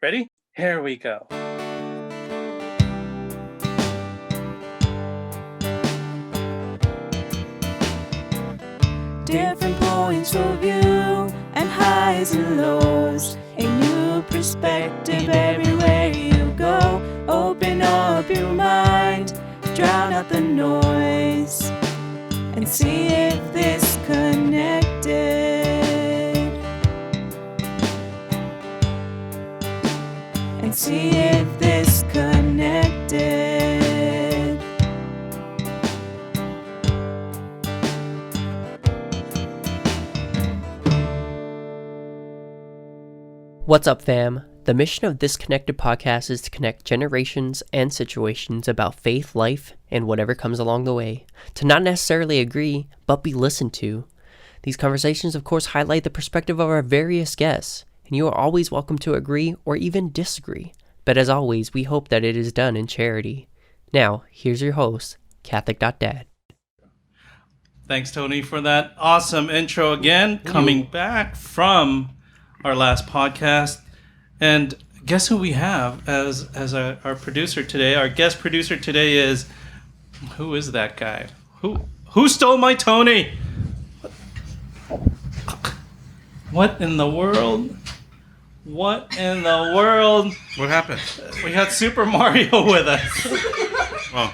Ready? Here we go. Different points of view and highs and lows. A new perspective everywhere you go. Open up your mind, drown out the noise, and see if this connected. And see if this connected. What's up, fam? The mission of this Connected podcast is to connect generations and situations about faith, life, and whatever comes along the way. To not necessarily agree, but be listened to. These conversations, of course, highlight the perspective of our various guests, and you are always welcome to agree or even disagree. But as always, we hope that it is done in charity. Now, here's your host, Catholic.Dad. Thanks, Tony, for that awesome intro again. Coming back from our last podcast. And guess who we have as our producer today? Our guest producer today is... Who is that guy? Who stole my Tony? What in the world? What in the world? What happened? We had Super Mario with us. Oh.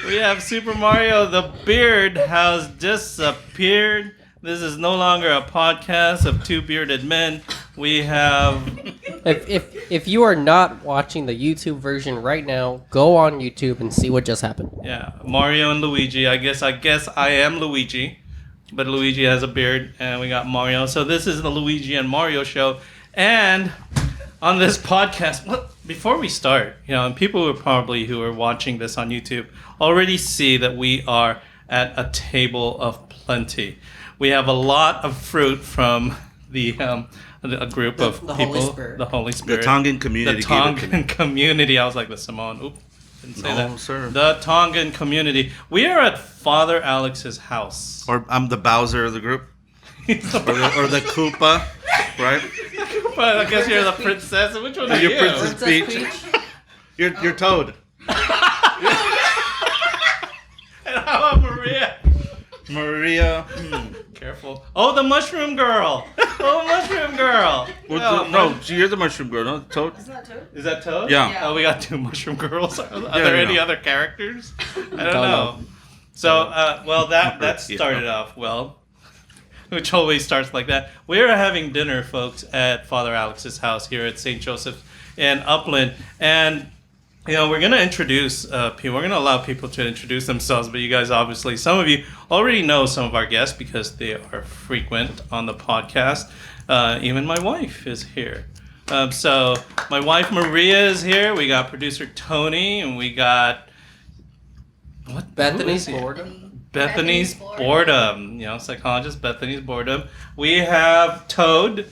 We have Super Mario. The beard has disappeared. This is no longer a podcast of two bearded men. We have... If you are not watching the YouTube version right now, go on YouTube and see what just happened. Yeah, Mario and Luigi. I guess I am Luigi, but Luigi has a beard, and we got Mario. So this is the Luigi and Mario show. And on this podcast, before we start, and people who are watching this on YouTube already see that we are at a table of plenty. We have a lot of fruit from a group of people. The Holy Spirit. The Tongan community. The Tongan community. I was like the Samoan. Oops. Didn't say that. No, sir. The Tongan community. We are at Father Alex's house. Or I'm the Bowser of the group. or the Koopa, right? Koopa, I guess you're the princess. Which one are you? Princess Peach. You're Toad. And how about Maria? Maria. Careful. Oh, the mushroom girl. No, you're the mushroom girl, no? Toad? Isn't that Toad? Is that Toad? Yeah. Oh, we got two mushroom girls. Are there any other characters? I don't know. So, that started off well, which always starts like that. We're having dinner, folks, at Father Alex's house here at St. Joseph in Upland, and we're going to introduce people. We're going to allow people to introduce themselves, but you guys obviously, some of you already know some of our guests because they are frequent on the podcast. Even my wife is here. So my wife Maria is here. We got producer Tony, and we got... Bethany's boredom. Bethany's boredom. Psychologist Bethany's boredom. We have Toad.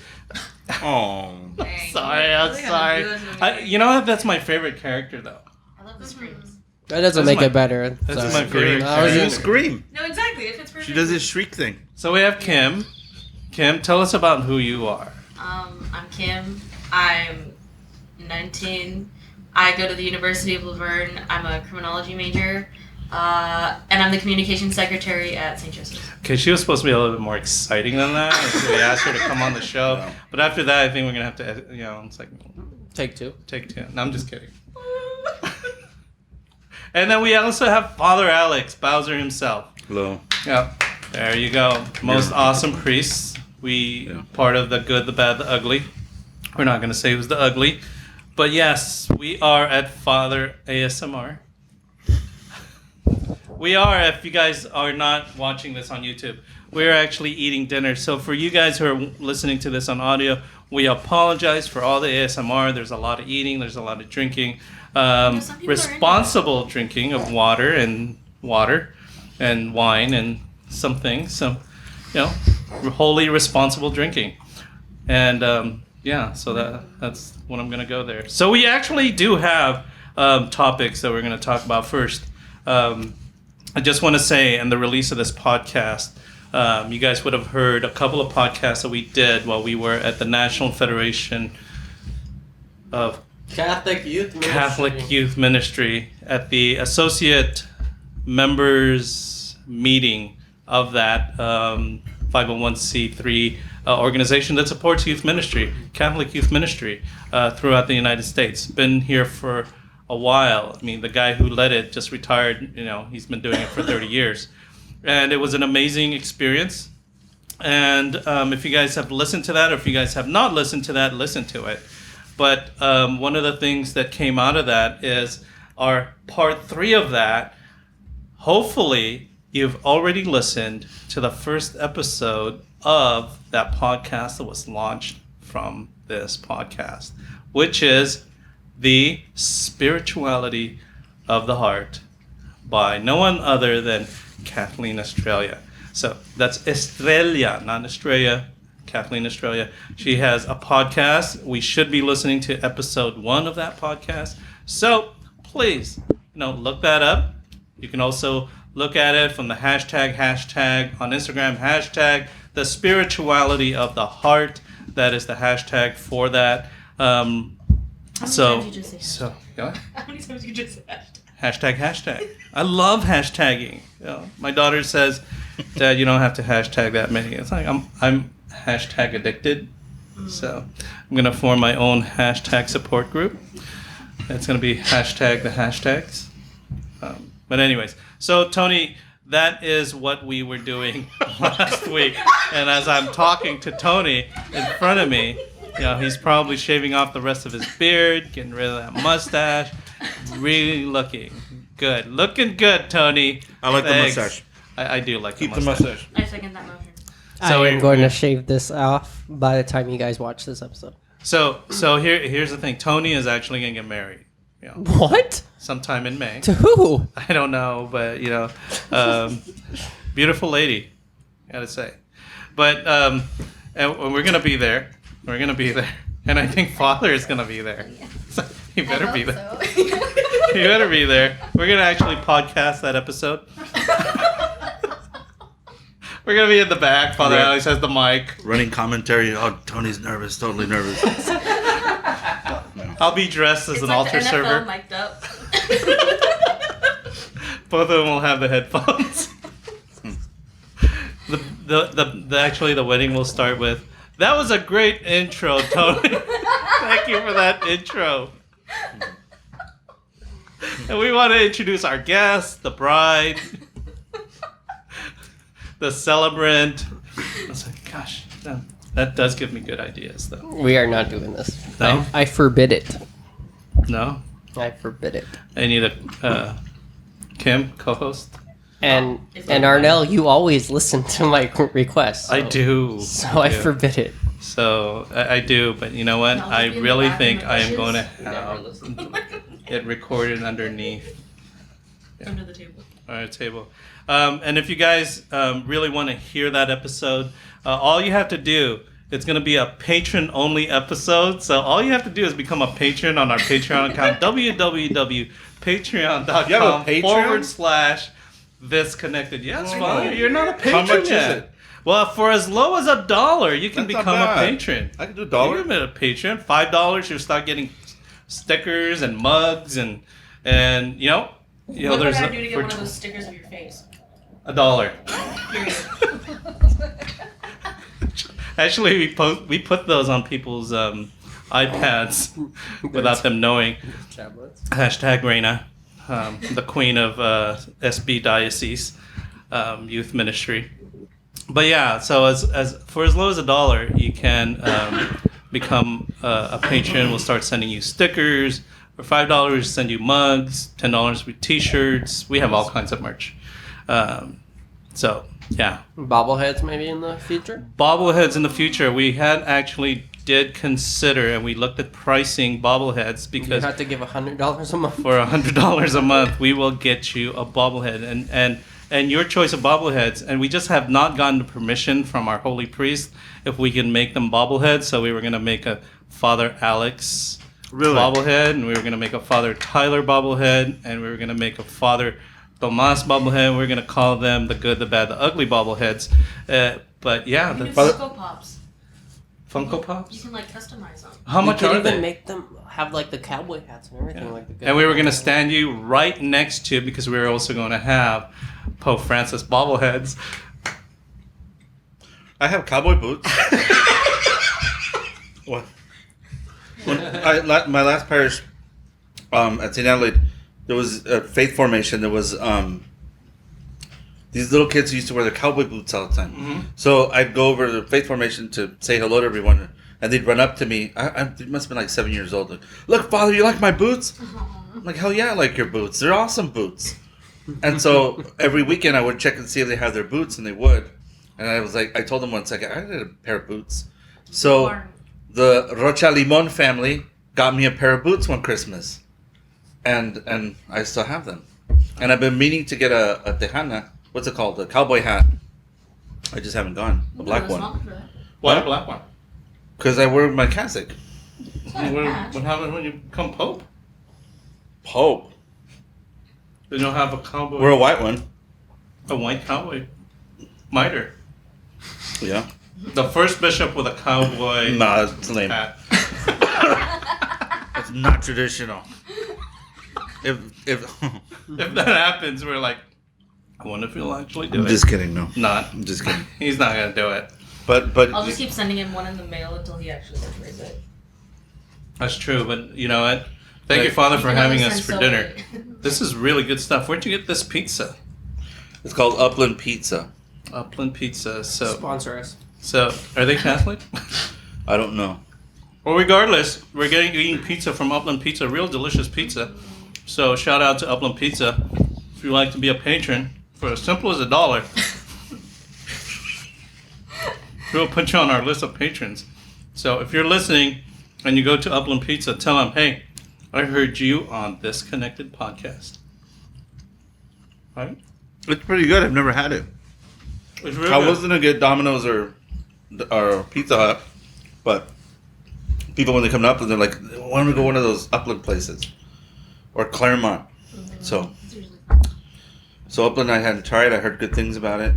Oh. I'm sorry. That's my favorite character, though. I love the screams. That doesn't make it better. That's my favorite She doesn't character. scream. No, exactly. It fits perfect. She does this shriek thing. So we have Kim. Kim, tell us about who you are. I'm Kim. I'm 19. I go to the University of Laverne. I'm a criminology major. And I'm the communications secretary at St. Joseph's. Okay, she was supposed to be a little bit more exciting than that. So we asked her to come on the show. No. But after that, I think we're going to have to, it's like... Take two. No, I'm just kidding. And then we also have Father Alex, Bowser himself. Hello. Yep. There you go. Most awesome priests. Part of the good, the bad, the ugly. We're not going to say who's the ugly. But yes, we are at Father ASMR. We are, if you guys are not watching this on YouTube, we're actually eating dinner. So for you guys who are listening to this on audio, we apologize for all the ASMR. There's a lot of eating. There's a lot of drinking. Responsible drinking of water and wine and some things. So, wholly responsible drinking. And, so that's when I'm going to go there. So we actually do have topics that we're going to talk about first. I just want to say, in the release of this podcast, you guys would have heard a couple of podcasts that we did while we were at the National Federation of Catholic Youth Ministry at the associate members meeting of that 501c3 organization that supports youth ministry, Catholic youth ministry, throughout the United States. Been here for a while. I mean, the guy who led it just retired. He's been doing it for 30 years. And it was an amazing experience. And if you guys have listened to that, or if you guys have not listened to that, listen to it. But one of the things that came out of that is our part 3 of that. Hopefully, you've already listened to the first episode of that podcast that was launched from this podcast, which is The Spirituality of the Heart by no one other than Kathleen Estrella. So that's Estrella, not Estrella, Kathleen Estrella. She has a podcast. We should be listening to episode 1 of that podcast. So please, look that up. You can also look at it from the hashtag on Instagram, hashtag The Spirituality of the Heart. That is the hashtag for that. How many times you just say hashtag? What? How many times you just say hashtag? Hashtag. I love hashtagging. My daughter says, Dad, you don't have to hashtag that many. It's like I'm hashtag addicted. So I'm going to form my own hashtag support group. It's going to be hashtag the hashtags. But anyways, so Tony, that is what we were doing last week. And as I'm talking to Tony in front of me, he's probably shaving off the rest of his beard, getting rid of that mustache, really looking good. Looking good, Tony. I like Thanks. the mustache. I do like Keep the mustache. I second that motion. So I'm going to shave this off by the time you guys watch this episode. So here's the thing. Tony is actually going to get married. What? Sometime in May. To who? I don't know, but beautiful lady, gotta say. But and we're gonna be there. We're gonna be there, and I think Father is gonna be there. So you better be there. So. You better be there. We're gonna actually podcast that episode. We're gonna be in the back. Father Right. Alex has the mic. Running commentary. Oh, Tony's nervous. Totally nervous. I'll be dressed as It's an like altar the NFL server. mic'd up. Both of them will have the headphones. Actually, the wedding will start with, "That was a great intro, Tony. Thank you for that intro." And we want to introduce our guest, the bride, the celebrant. I was like, gosh, that does give me good ideas, though. We are not doing this. No? I forbid it. No? I forbid it. I need a Kim, co-host. And If and I- Arnell, you always listen to my requests. I do. So I forbid it. So I do, but you know what? No, I just be in the really back in think the I am going to bushes. have it recorded underneath Under the table. our table. And if you guys really want to hear that episode, all you have to do, it's going to be a patron-only episode. So all you have to do is become a patron on our Patreon account, www.patreon.com/thisconnected. Yes, Father, you're not a patron How much is yet. it? Well, for as low as $1, you can That's not become a bad. patron. I can do You $1. can be a patron. $5, you'll start getting stickers and mugs and What would there's I do to get for one of those stickers of your face? $1. Period. Actually, we put those on people's iPads without them knowing. Hashtag Reina, the queen of SB Diocese Youth Ministry. But yeah, so as for as low as $1, you can become a patron. We'll start sending you stickers. For $5, send you mugs. $10 with T-shirts. We have all kinds of merch. So yeah, Bobbleheads maybe in the future? bobbleheads in the future. We did consider, and we looked at pricing bobbleheads You because have to give $100 a month. for $100 a month, we will get you a bobblehead and your choice of bobbleheads. And we just have not gotten the permission from our holy priest if we can make them bobbleheads. So we were going to make a Father Alex bobblehead, and we were going to make a Father Tyler bobblehead, and we were going to make a Father Tomas bobblehead. We're going to call them the good, the bad, the ugly bobbleheads. But yeah, You the can Funko Pops. Funko You Pops. can customize them. How much you are can even they? make them have like the cowboy hats and everything. Yeah. Like the And we were going to stand you right next to, because we were also going to have Pope Francis bobbleheads. I have cowboy boots. What? My last parish at St. Adelaide, there was a faith formation. There was these little kids who used to wear their cowboy boots all the time. Mm-hmm. So I'd go over to the faith formation to say hello to everyone, and they'd run up to me. I must have been like 7 years old. Like, look, Father, you like my boots? I'm like, hell yeah, I like your boots. They're awesome boots. And so every weekend I would check and see if they have their boots, and they would. And I was like, I told them once, I had a pair of boots. So the Rocha Limon family got me a pair of boots one Christmas. And I still have them. And I've been meaning to get a tejana. What's it called? A cowboy hat. I just haven't gone. A black one. Why a black one? Because I wear my cassock. What happened when you become Pope? Pope. Then you'll have a cowboy. We're a white one. A white cowboy. Mitre. Yeah. The first bishop with a cowboy Nah, that's lame. hat. That's not traditional. If If that happens, we're like, I wonder if he'll actually do I'm it. just kidding, no. Not. I'm just kidding. He's not going to do it. But I'll just keep sending him one in the mail until he actually portrays it. That's true, but you know what? Thank you, Father, for can having only us send for so dinner. many. This is really good stuff. Where'd you get this pizza? it's called Upland Pizza. Upland Pizza. So, sponsor us. are they Catholic? I don't know. Well, regardless, we're eating pizza from Upland Pizza, real delicious pizza. So shout out to Upland Pizza. If you'd like to be a patron for as simple as $1, we'll put you on our list of patrons. So if you're listening and you go to Upland Pizza, tell them, hey, I heard you on this Connected podcast. Right? It's pretty good. I've never had it. It's really I good. wasn't gonna get Domino's or Pizza Hut, but people when they come to Upland, they're like, "Why don't we go one of those Upland places or Claremont?" So Upland, I had to try it. I heard good things about it.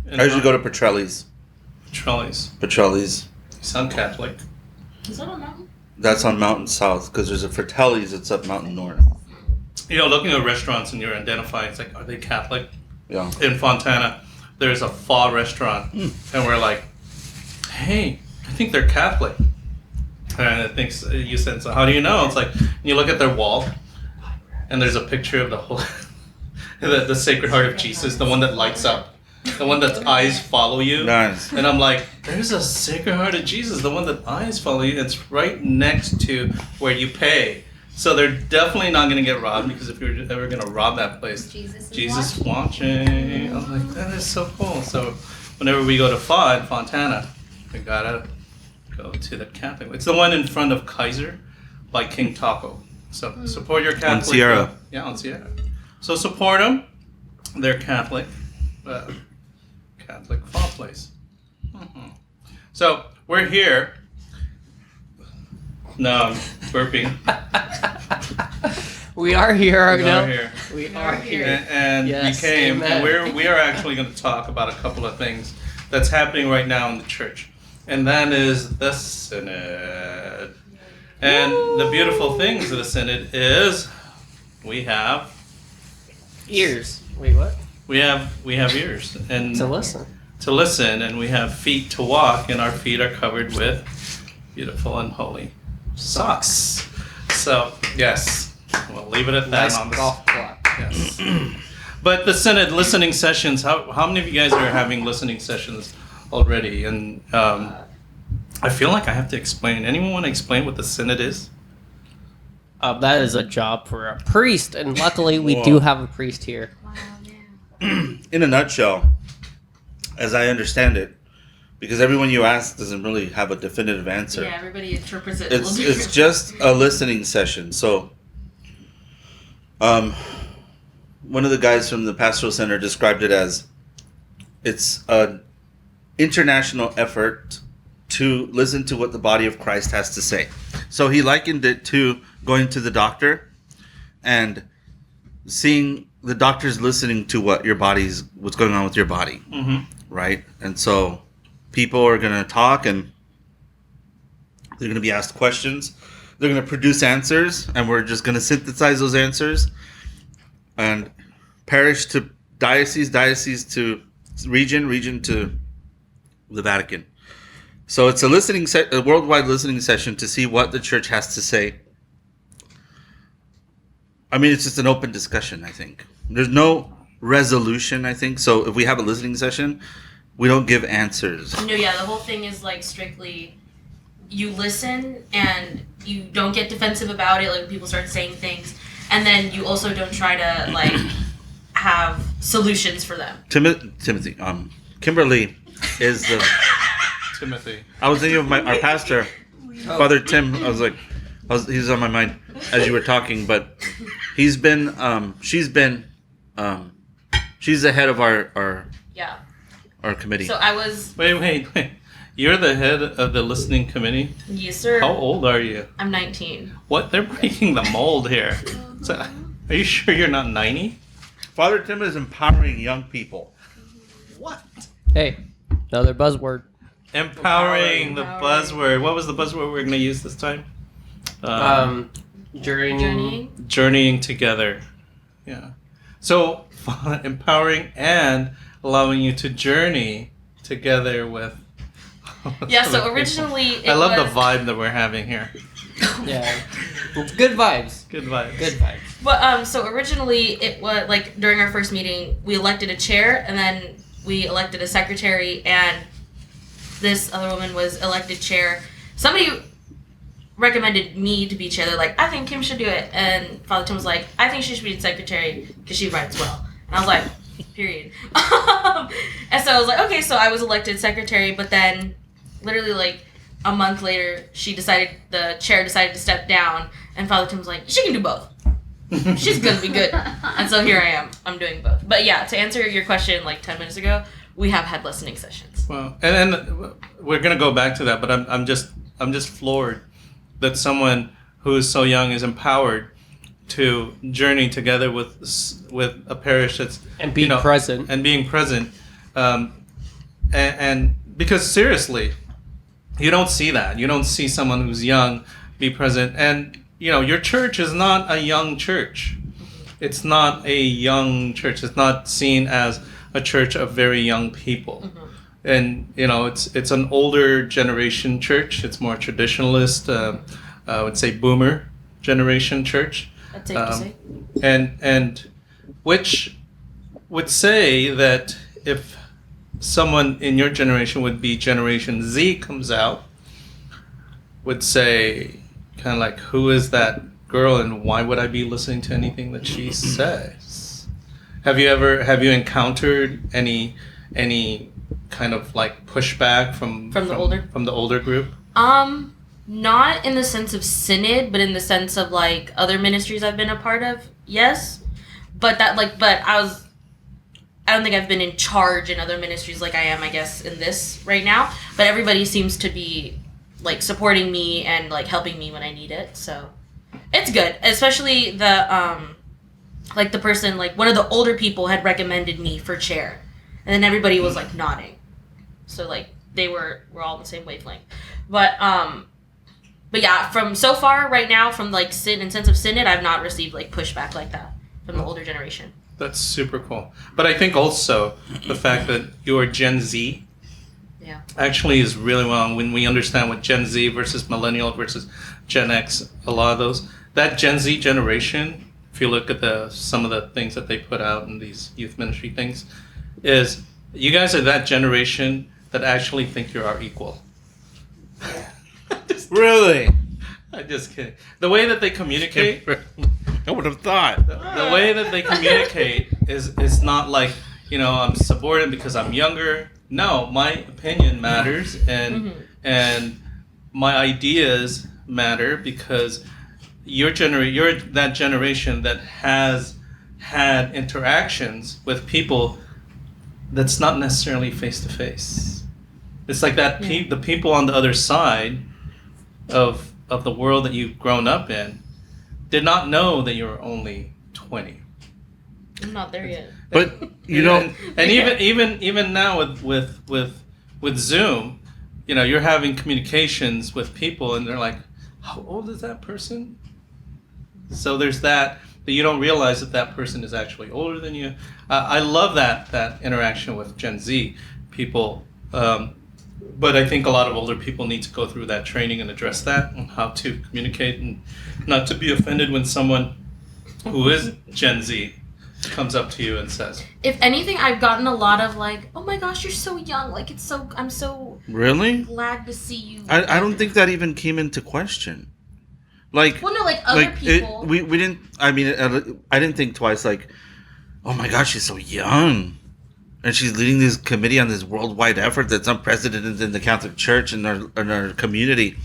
And I usually go to Petrelli's. Petrelli's. You sound Catholic. Is that a mountain? That's on Mountain South because there's a Fratelli's that's up Mountain North. You know, looking at restaurants and you're identifying, it's like, are they Catholic? Yeah. In Fontana, there's a pho restaurant, and we're like, hey, I think they're Catholic. And it thinks you said, so how do you know? It's like, you look at their wall, and there's a picture of the whole, the Sacred Heart of Jesus, the one that lights up, the one that's eyes follow you. Nice. And I'm like, there's a Sacred Heart of Jesus, the one that eyes follow you. It's right next to where you pay. So they're definitely not going to get robbed, because if you're ever going to rob that place, Jesus is watching. I'm like, that is so cool. So whenever we go to pho in Fontana, we got to go to the Catholic. It's the one in front of Kaiser by King Taco. So support your Catholic. On Sierra. Yeah, on Sierra. So support them. They're Catholic. Catholic pho place. So we're here. No, I'm burping. We are here right We now. are here. We are here. And Yes, you came, amen. and we are actually going to talk about a couple of things that's happening right now in the church, and that is the Synod. And the beautiful things of the Synod is we have Ears. Wait, what? we have ears and To listen. and we have feet to walk, and our feet are covered with beautiful and holy socks. So yes, we'll leave it at that. Nice on this. golf clap. Yes. But the Synod listening sessions, how many of you guys are having listening sessions already? And I feel like I have to explain. Anyone want to explain what the Synod is? That is a job for a priest, and luckily we Whoa. do have a priest here. Wow, yeah. In a nutshell, as I understand it, because everyone you ask doesn't really have a definitive answer. Yeah, everybody interprets it a little It's different. just a listening session. So, one of the guys from the Pastoral Center described it as it's an international effort to listen to what the body of Christ has to say. So he likened it to going to the doctor and seeing the doctor's listening to what's going on with your body, right? And so people are going to talk and they're going to be asked questions. they're going to produce answers, and we're just going to synthesize those answers, and parish to diocese, diocese to region, region to the Vatican. So it's a worldwide listening session to see what the church has to say. I mean, it's just an open discussion, I think. There's no resolution, I think. So if we have a listening session, we don't give answers. No, yeah, the whole thing is like strictly you listen and you don't get defensive about it, like people start saying things, and then you also don't try to like have solutions for them. Timothy, Kimberly is the Timothy. I was thinking of our pastor, Father Tim. He's on my mind as you were talking, but she's the head of our Yeah. Our committee. So I was. Wait. You're the head of the listening committee? Yes, sir. How old are you? I'm 19. What? They're breaking the mold here. So, are you sure you're not 90? Father Tim is empowering young people. What? Hey, another buzzword. Empowering the buzzword. What was the buzzword we were going to use this time? Journeying. Journeying together. Yeah. So, empowering and allowing you to journey together with... Yeah, so originally I love the vibe that we're having here. Yeah. Good vibes. Good vibes. Good vibes. But so originally it was like during our first meeting we elected a chair and then we elected a secretary and this other woman was elected chair. Somebody recommended me to be chair. They're like, I think Kim should do it. And Father Tim was like, I think she should be the secretary because she writes well. And I was like, period. And so I was like, okay, so I was elected secretary, but then literally like a month later, the chair decided to step down, and Father Tim was like, she can do both. She's gonna be good. And so here I am. I'm doing both. But yeah, to answer your question like 10 minutes ago, we have had listening sessions. Well, and we're gonna go back to that, but I'm just floored that someone who is so young is empowered to journey together with a parish that's And being present. and being present, and because seriously, you don't see that. You don't see someone who's young be present, and your church is not a young church. It's not a young church. It's not seen as a church of very young people. Mm-hmm. And it's an older generation church. It's more traditionalist. I would say boomer generation church. That's safe to say. And which would say that if someone in your generation would be Generation Z comes out, would say kind of like, who is that girl and why would I be listening to anything that she says? Have you encountered any kind of like pushback from the older group? Not in the sense of synod, but in the sense of like other ministries I've been a part of. Yes, but I don't think I've been in charge in other ministries like I am, I guess, in this right now. But everybody seems to be like supporting me and like helping me when I need it. So it's good, especially the like the person, like one of the older people had recommended me for chair, and then everybody was like nodding. So like we're all on the same wavelength. But yeah, from so far right now, from like sense of synod, I've not received like pushback like that from the older generation. That's super cool. But I think also the fact that you're Gen Z actually is really well when we understand what Gen Z versus Millennial versus Gen X, a lot of those. That Gen Z generation, if you look at some of the things that they put out in these youth ministry things, is you guys are that generation that actually think you're our equal. Really? I'm just kidding. The way that they communicate... I would have thought. The way that they communicate is not like, I'm subordinate because I'm younger. No, my opinion matters and my ideas matter because you're that generation that has had interactions with people that's not necessarily face to face. It's like that the people on the other side of the world that you've grown up in did not know that you were only 20. I'm not there yet. But and even now with Zoom, you're having communications with people and they're like, how old is that person? So there's that you don't realize that person is actually older than you. I love that interaction with Gen Z people, but I think a lot of older people need to go through that training and address that and how to communicate and not to be offended when someone who is Gen Z comes up to you and says. If anything, I've gotten a lot of like, oh my gosh, you're so young. Like I'm so really glad to see you. I don't think that even came into question. Like, well, no, like other people. We didn't. I mean, I didn't think twice. Like, oh my gosh, she's so young, and she's leading this committee on this worldwide effort that's unprecedented in the Catholic Church and our community.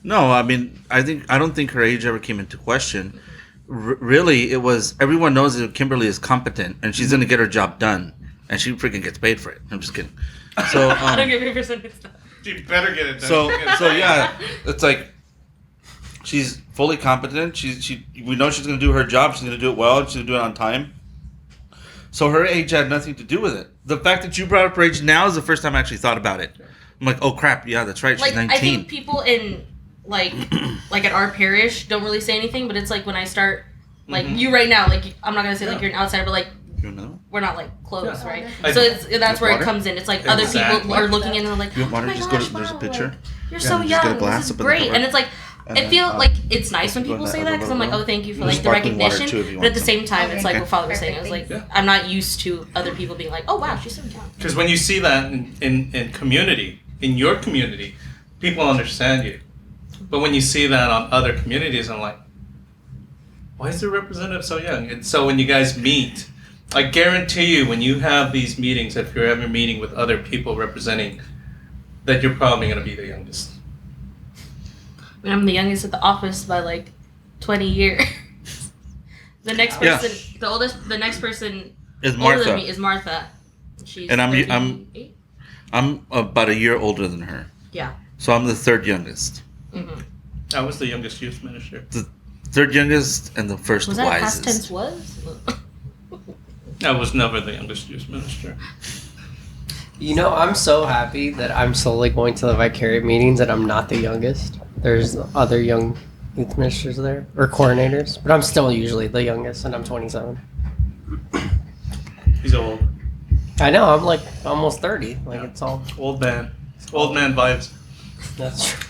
No, I mean, I don't think her age ever came into question. Really, it was everyone knows that Kimberly is competent and she's gonna get her job done, and she freaking gets paid for it. I'm just kidding. So I don't get paid for something stuff. You better get it done. So yeah, it's like. She's fully competent. We know she's going to do her job. She's going to do it well. She's going to do it on time. So her age had nothing to do with it. The fact that you brought up her age now is the first time I actually thought about it. I'm like, oh crap, yeah, that's right. She's like 19. I think people in like at our parish don't really say anything, but it's like when I start like you right now, like I'm not gonna say like you're an outsider, but like You know? we're not like close, Yeah. right? I- So that's where water? it comes in. It's like Exactly. other people are looking in and they're like, You want water? oh my Just gosh, go to, there's a wow, picture. like, you're Yeah, so just get a young. glass, This is up in the great, cupboard. and it's like. And I then, feel like it's nice when go in people that say other that because I'm like, little oh, thank you for There's like the sparkling water, recognition. too, if you But at want the some. same time, it's like Okay. what Father was saying. I was like, Yeah. I'm not used to other people being like, oh wow, she's so young. Because when you see that in community, in your community, people understand you. But when you see that on other communities, I'm like, why is the representative so young? And so when you guys meet, I guarantee you when you have these meetings, if you're ever meeting with other people representing, that you're probably going to be the youngest. I mean, I'm the youngest at the office by like 20 years. The next Yeah. person, the next person Is older Martha. than me is Martha. She's And I'm 38. I'm about a year older than her. Yeah. So I'm the third youngest. Mm-hmm. I was the youngest youth minister. The third youngest and the first Was that wisest. past tense? Was? I was never the youngest youth minister. You know, I'm so happy that I'm slowly going to the Vicariate meetings and I'm not the youngest. There's other young youth ministers there, or coordinators, but I'm still usually the youngest, and I'm 27. He's old. I know, I'm like almost 30. Like, it's all. Old man. Old man vibes. That's true.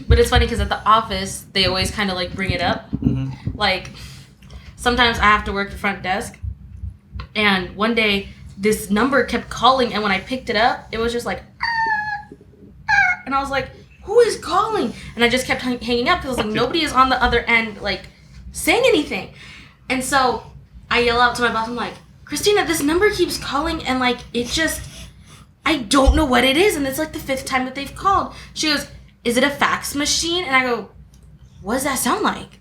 But it's funny because at the office, they always kind of like bring it up. Mm-hmm. Like, sometimes I have to work the front desk, and one day this number kept calling, and when I picked it up, it was just like, and I was like, who is calling? And I just kept hanging up because like nobody is on the other end like saying anything. And so I yell out to my boss, I'm like, Christina, this number keeps calling, and like it just, I don't know what it is, and it's like the 5th time that they've called. She goes, is it a fax machine? And I go, what does that sound like?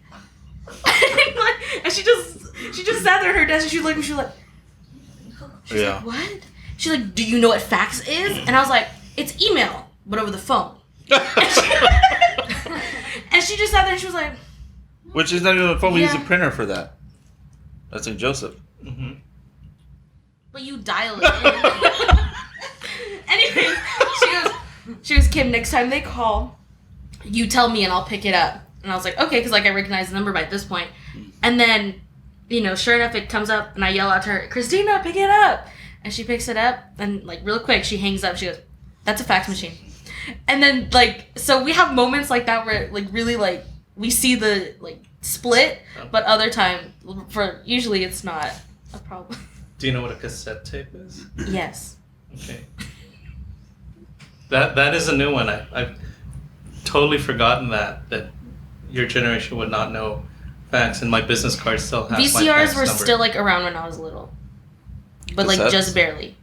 And she just sat there at her desk, and she was like, Yeah. what? She's like, do you know what fax is? And I was like, it's email, but over the phone. And she just sat there and she was like, Which is not even a phone. We use a Yeah. printer for that. That's St. Joseph. Mm-hmm. but you dial it. Anyways, she goes, Kim, next time they call, you tell me and I'll pick it up. And I was like, okay, because like I recognize the number by this point. And then, sure enough, it comes up and I yell out to her, Christina, pick it up. And she picks it up and like real quick, she hangs up. She goes, that's a fax machine. And then like, so we have moments like that where like really like we see the like split, but other time usually it's not a problem. Do you know what a cassette tape is? Yes. Okay. That is a new one. I've totally forgotten that your generation would not know fax, and my business card still has my VCRs fax were number. still like around when I was little, but like Cassettes? just barely.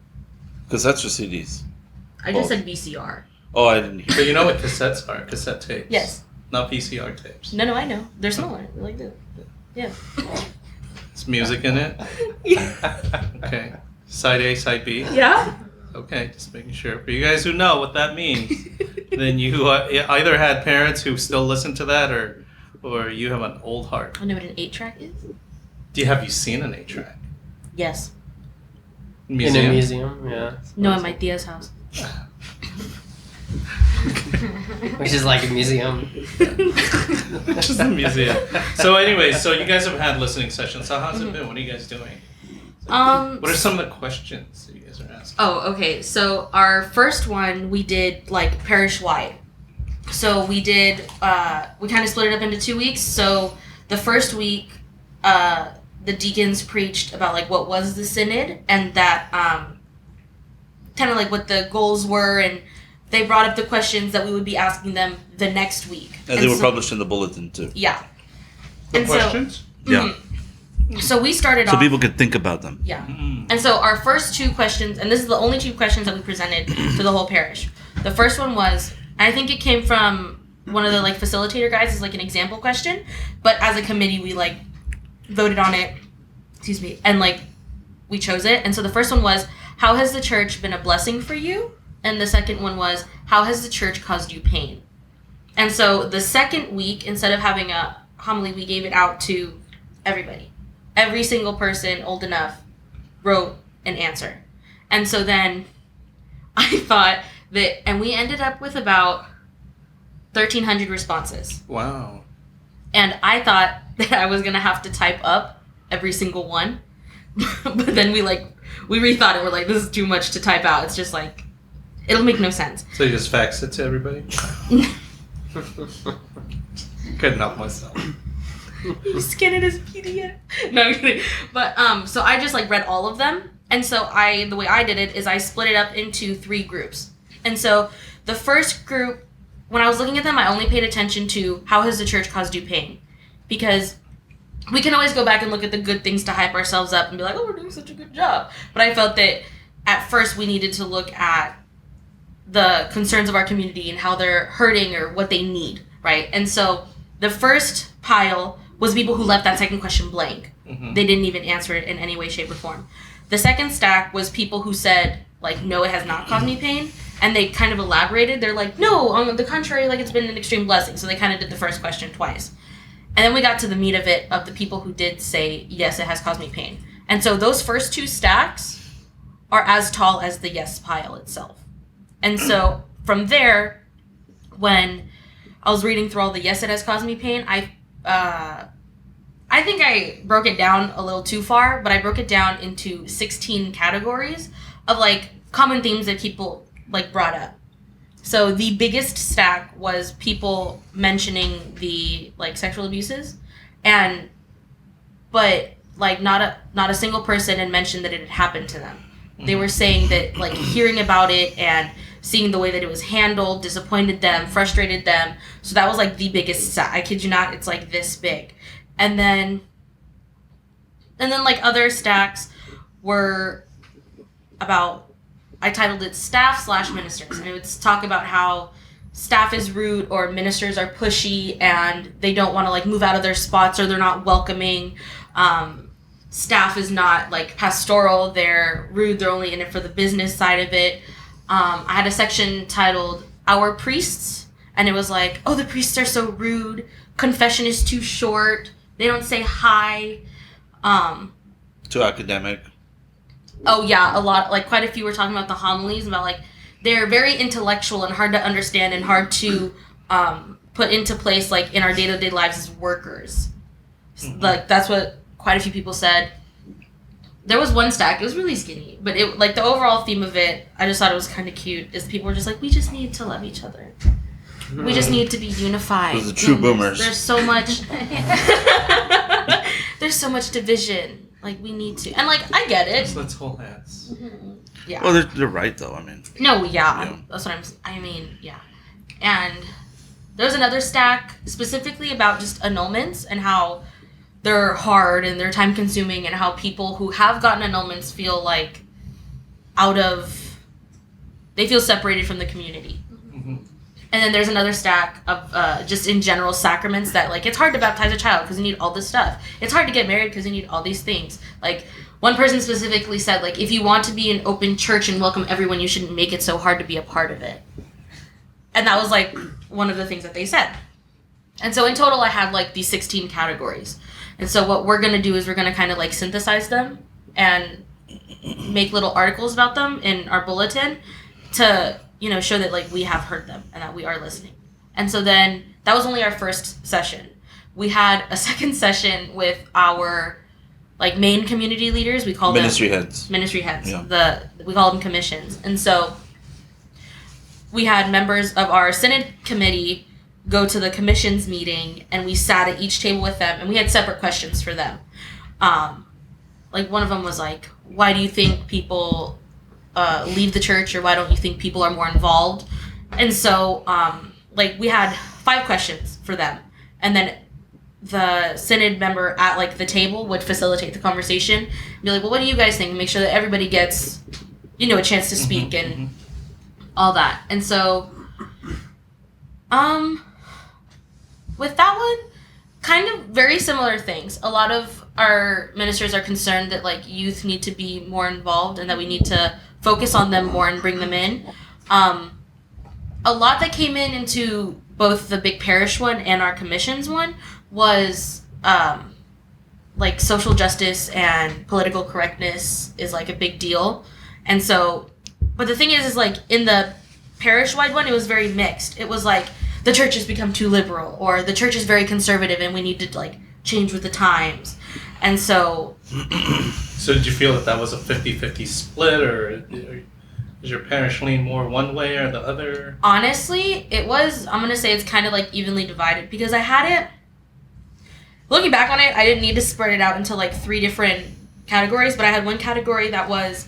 Cassettes or CDs? I just Oh. said VCR. Oh, I didn't hear. But you know what cassettes are? Cassette tapes. Yes. Not VCR tapes. No, I know. They're smaller. They're like this. Yeah. It's music in it. Okay. Side A, side B. Yeah. Okay, just making sure. For you guys who know what that means, then you either had parents who still listen to that, or you have an old heart. I know what an 8-track is. Have you seen an 8-track? Yes. In a museum, yeah. No, at my Tia's house. Which is like a museum. Just a museum. So anyway, so you guys have had listening sessions. So how's it been? What are you guys doing? What are some of the questions that you guys are asking? Oh, okay. So our first one we did like parish wide. So we did we kind of split it up into 2 weeks. So the first week the deacons preached about like what was the synod and that kind of like what the goals were, and they brought up the questions that we would be asking them the next week. And they were published in the bulletin too. Yeah. The And questions? Yeah. So we started So off. people could think about them. Yeah. And so our first 2 questions, and this is the only 2 questions that we presented to the whole parish. The first one was, and I think it came from one of the like facilitator guys, is like an example question, but as a committee we like voted on it, and like we chose it. And so the first one was, how has the church been a blessing for you? And the second one was, how has the church caused you pain? And so the second week, instead of having a homily, we gave it out to everybody. Every single person old enough wrote an answer. And so then I thought that, and we ended up with about 1,300 responses. Wow. And I thought that I was going to have to type up every single one. But then we rethought it. We're like, this is too much to type out. It's just like, it'll make no sense. So you just fax it to everybody? Couldn't help myself. Scan it as PDF. No, I'm kidding. But so I just like read all of them, and so the way I did it is I split it up into 3 groups. And so the first group, when I was looking at them, I only paid attention to how has the church caused you pain, because we can always go back and look at the good things to hype ourselves up and be like, oh, we're doing such a good job. But I felt that at first we needed to look at the concerns of our community and how they're hurting or what they need, right? And so the first pile was people who left that second question blank. Mm-hmm. They didn't even answer it in any way, shape, or form. The second stack was people who said, like, no, it has not caused me pain. And they kind of elaborated. They're like, no, on the contrary, like, it's been an extreme blessing. So they kind of did the first question twice. And then we got to the meat of it, of the people who did say, yes, it has caused me pain. And so those first 2 stacks are as tall as the yes pile itself. And so from there, when I was reading through all the yes, it has caused me pain, I think I broke it down a little too far, but I broke it down into 16 categories of like common themes that people like brought up. So the biggest stack was people mentioning the like sexual abuses, but like not a single person had mentioned that it had happened to them. They were saying that like hearing about it and seeing the way that it was handled disappointed them, frustrated them. So that was like the biggest stack. I kid you not, it's like this big. And then like other stacks were about, I titled it staff / ministers. And it would talk about how staff is rude or ministers are pushy and they don't want to like move out of their spots or they're not welcoming. Staff is not like pastoral, they're rude, they're only in it for the business side of it. I had a section titled Our Priests, and it was like, oh, the priests are so rude, confession is too short, they don't say hi. Too academic. Oh yeah, a lot, like quite a few were talking about the homilies, about like, they're very intellectual and hard to understand and hard to put into place like in our day-to-day lives as workers. Mm-hmm. Like that's what quite a few people said. There was one stack, it was really skinny, but it like the overall theme of it, I just thought it was kind of cute, is people were just like, we just need to love each other. We just need to be unified. Those are true boomers. There's so much there's so much division. Like we need to, and like I get it. So let's hold hands. Mm-hmm. Yeah. Well, they're right though. I mean. No, yeah. That's what I mean, yeah. And there's another stack specifically about just annulments and how they're hard and they're time consuming, and how people who have gotten annulments feel like they feel separated from the community. Mm-hmm. And then there's another stack of just in general sacraments that like it's hard to baptize a child because you need all this stuff. It's hard to get married because you need all these things. Like one person specifically said like if you want to be an open church and welcome everyone, you shouldn't make it so hard to be a part of it. And that was like one of the things that they said. And so in total I had like these 16 categories. And so what we're going to do is we're going to kind of like synthesize them and make little articles about them in our bulletin to show that like we have heard them and that we are listening. And so then that was only our first session. We had a second session with our like main community leaders. We call Ministry them heads. Ministry heads. Yeah. We call them commissions. And so we had members of our synod committee go to the commissions meeting, and we sat at each table with them, and we had separate questions for them. Like one of them was like, why do you think people leave the church, or why don't you think people are more involved? And so like we had 5 questions for them, and then the synod member at like the table would facilitate the conversation and be like, well, what do you guys think? And make sure that everybody gets a chance to speak and all that. And so with that one, kind of very similar things. A lot of our ministers are concerned that like youth need to be more involved and that we need to focus on them more and bring them in. A lot that came into both the big parish one and our commissions one was like social justice and political correctness is like a big deal. And so, but the thing is like in the parish-wide one, it was very mixed. It was like the church has become too liberal, or the church is very conservative and we need to like change with the times. And so So did you feel that was a 50-50 split, or is your parish lean more one way or the other? honestly, it was, I'm going to say it's kind of like evenly divided, because I had it, looking back on it, I didn't need to spread it out into like 3 different categories, but I had one category that was,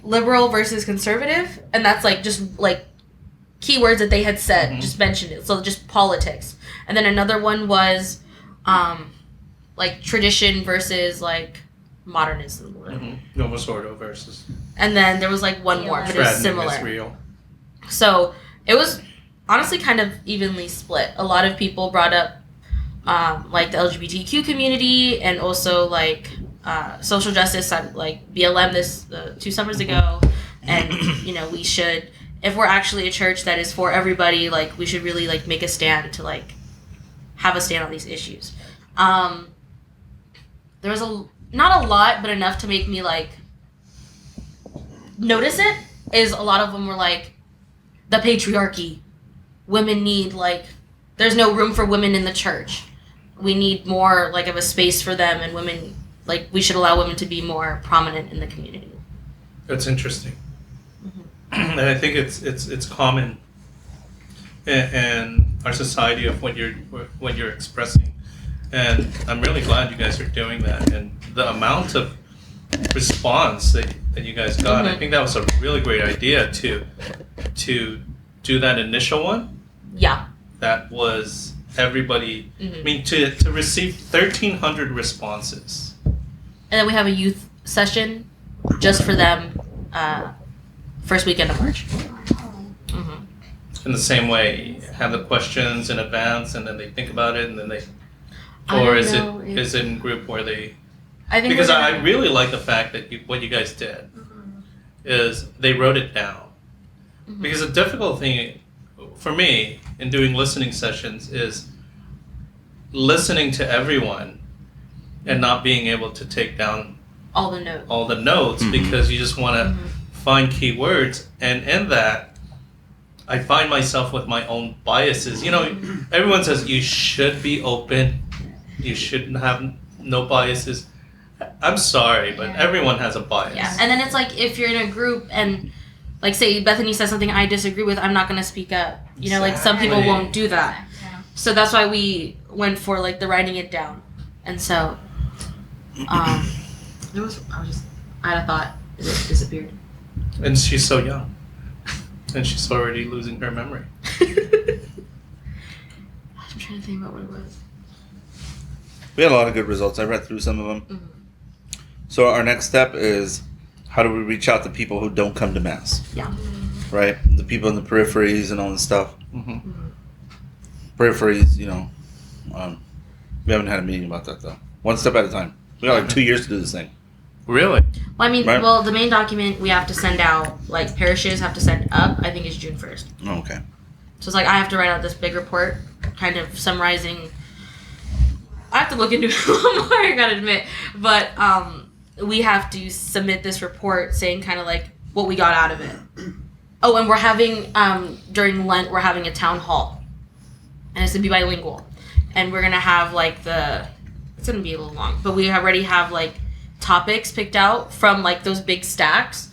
liberal versus conservative, and that's like just like keywords that they had said, just mentioned it, so just politics. And then another one was like tradition versus like modernism. Novus Ordo versus And then there was like one more, but it was Shredding similar. is real. So it was honestly kind of evenly split. A lot of people brought up like the LGBTQ community, and also like social justice, like BLM this 2 summers ago. And we should, if we're actually a church that is for everybody, like we should really like make a stand to like have a stand on these issues. There was not a lot, but enough to make me like notice it. Is a lot of them were like, the patriarchy, women need like, there's no room for women in the church. We need more like of a space for them, and women, like we should allow women to be more prominent in the community. That's interesting. And I think it's common in our society of what you're expressing, and I'm really glad you guys are doing that. And the amount of response that you guys got, I think that was a really great idea to do that initial one. Yeah. That was everybody. I mean, to receive 1,300 responses. And then we have a youth session just for them first weekend of March. In the same way, have the questions in advance, and then they think about it, and then they, I or don't is know it is it in group where they? I think Because I really like the fact that what you guys did is they wrote it down. Because the difficult thing for me in doing listening sessions is listening to everyone and not being able to take down all the notes. Because you just want to find key words, and in that I find myself with my own biases. Everyone says you should be open, you shouldn't have no biases. I'm sorry, but everyone has a bias. Yeah, and then it's like if you're in a group and like say Bethany says something I disagree with, I'm not going to speak up. Like some people won't do that. So that's why we went for like the writing it down. And so I had a thought, it disappeared. And she's so young. And she's already losing her memory. I'm trying to think about what it was. We had a lot of good results. I read through some of them. So our next step is, how do we reach out to people who don't come to Mass? Yeah. Right? The people in the peripheries and all this stuff. Peripheries, we haven't had a meeting about that though. One step at a time. We got like 2 years to do this thing. Really? Well, I mean, Right. the main document we have to send out, like parishes have to send up, I think is June 1st. Oh, okay. So it's like I have to write out this big report, kind of summarizing. I have to look into it a little more, I gotta admit. But we have to submit this report saying kind of like what we got out of it. Oh, and we're having, during Lent, we're having a town hall. And it's going to be bilingual. And we're going to have, like, it's going to be a little long, but we already have, like, topics picked out from, like, those big stacks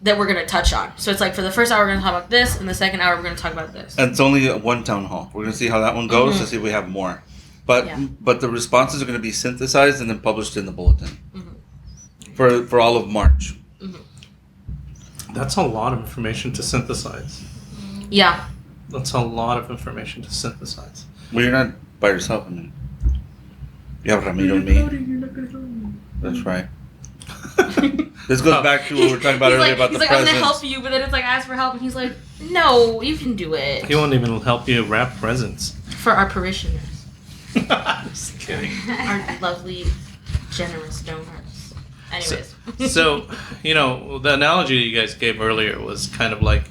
that we're going to touch on. So it's like, for the first hour, we're going to talk about this, and the second hour, we're going to talk about this. And it's only one town hall. We're going to see how that one goes to see if we have more. But the responses are going to be synthesized and then published in the bulletin for all of March. That's a lot of information to synthesize. Yeah. That's a lot of information to synthesize. Well, you're not by yourself. I mean, you have Ramiro and me. That's right. This goes back to what we were talking about earlier about the he's like, presents. I'm going to help you, but then it's like, ask for help, and he's like, no, you can do it. He won't even help you wrap presents. For our parishioners. Just kidding. Our lovely, generous donors. Anyways. So, the analogy you guys gave earlier was kind of like,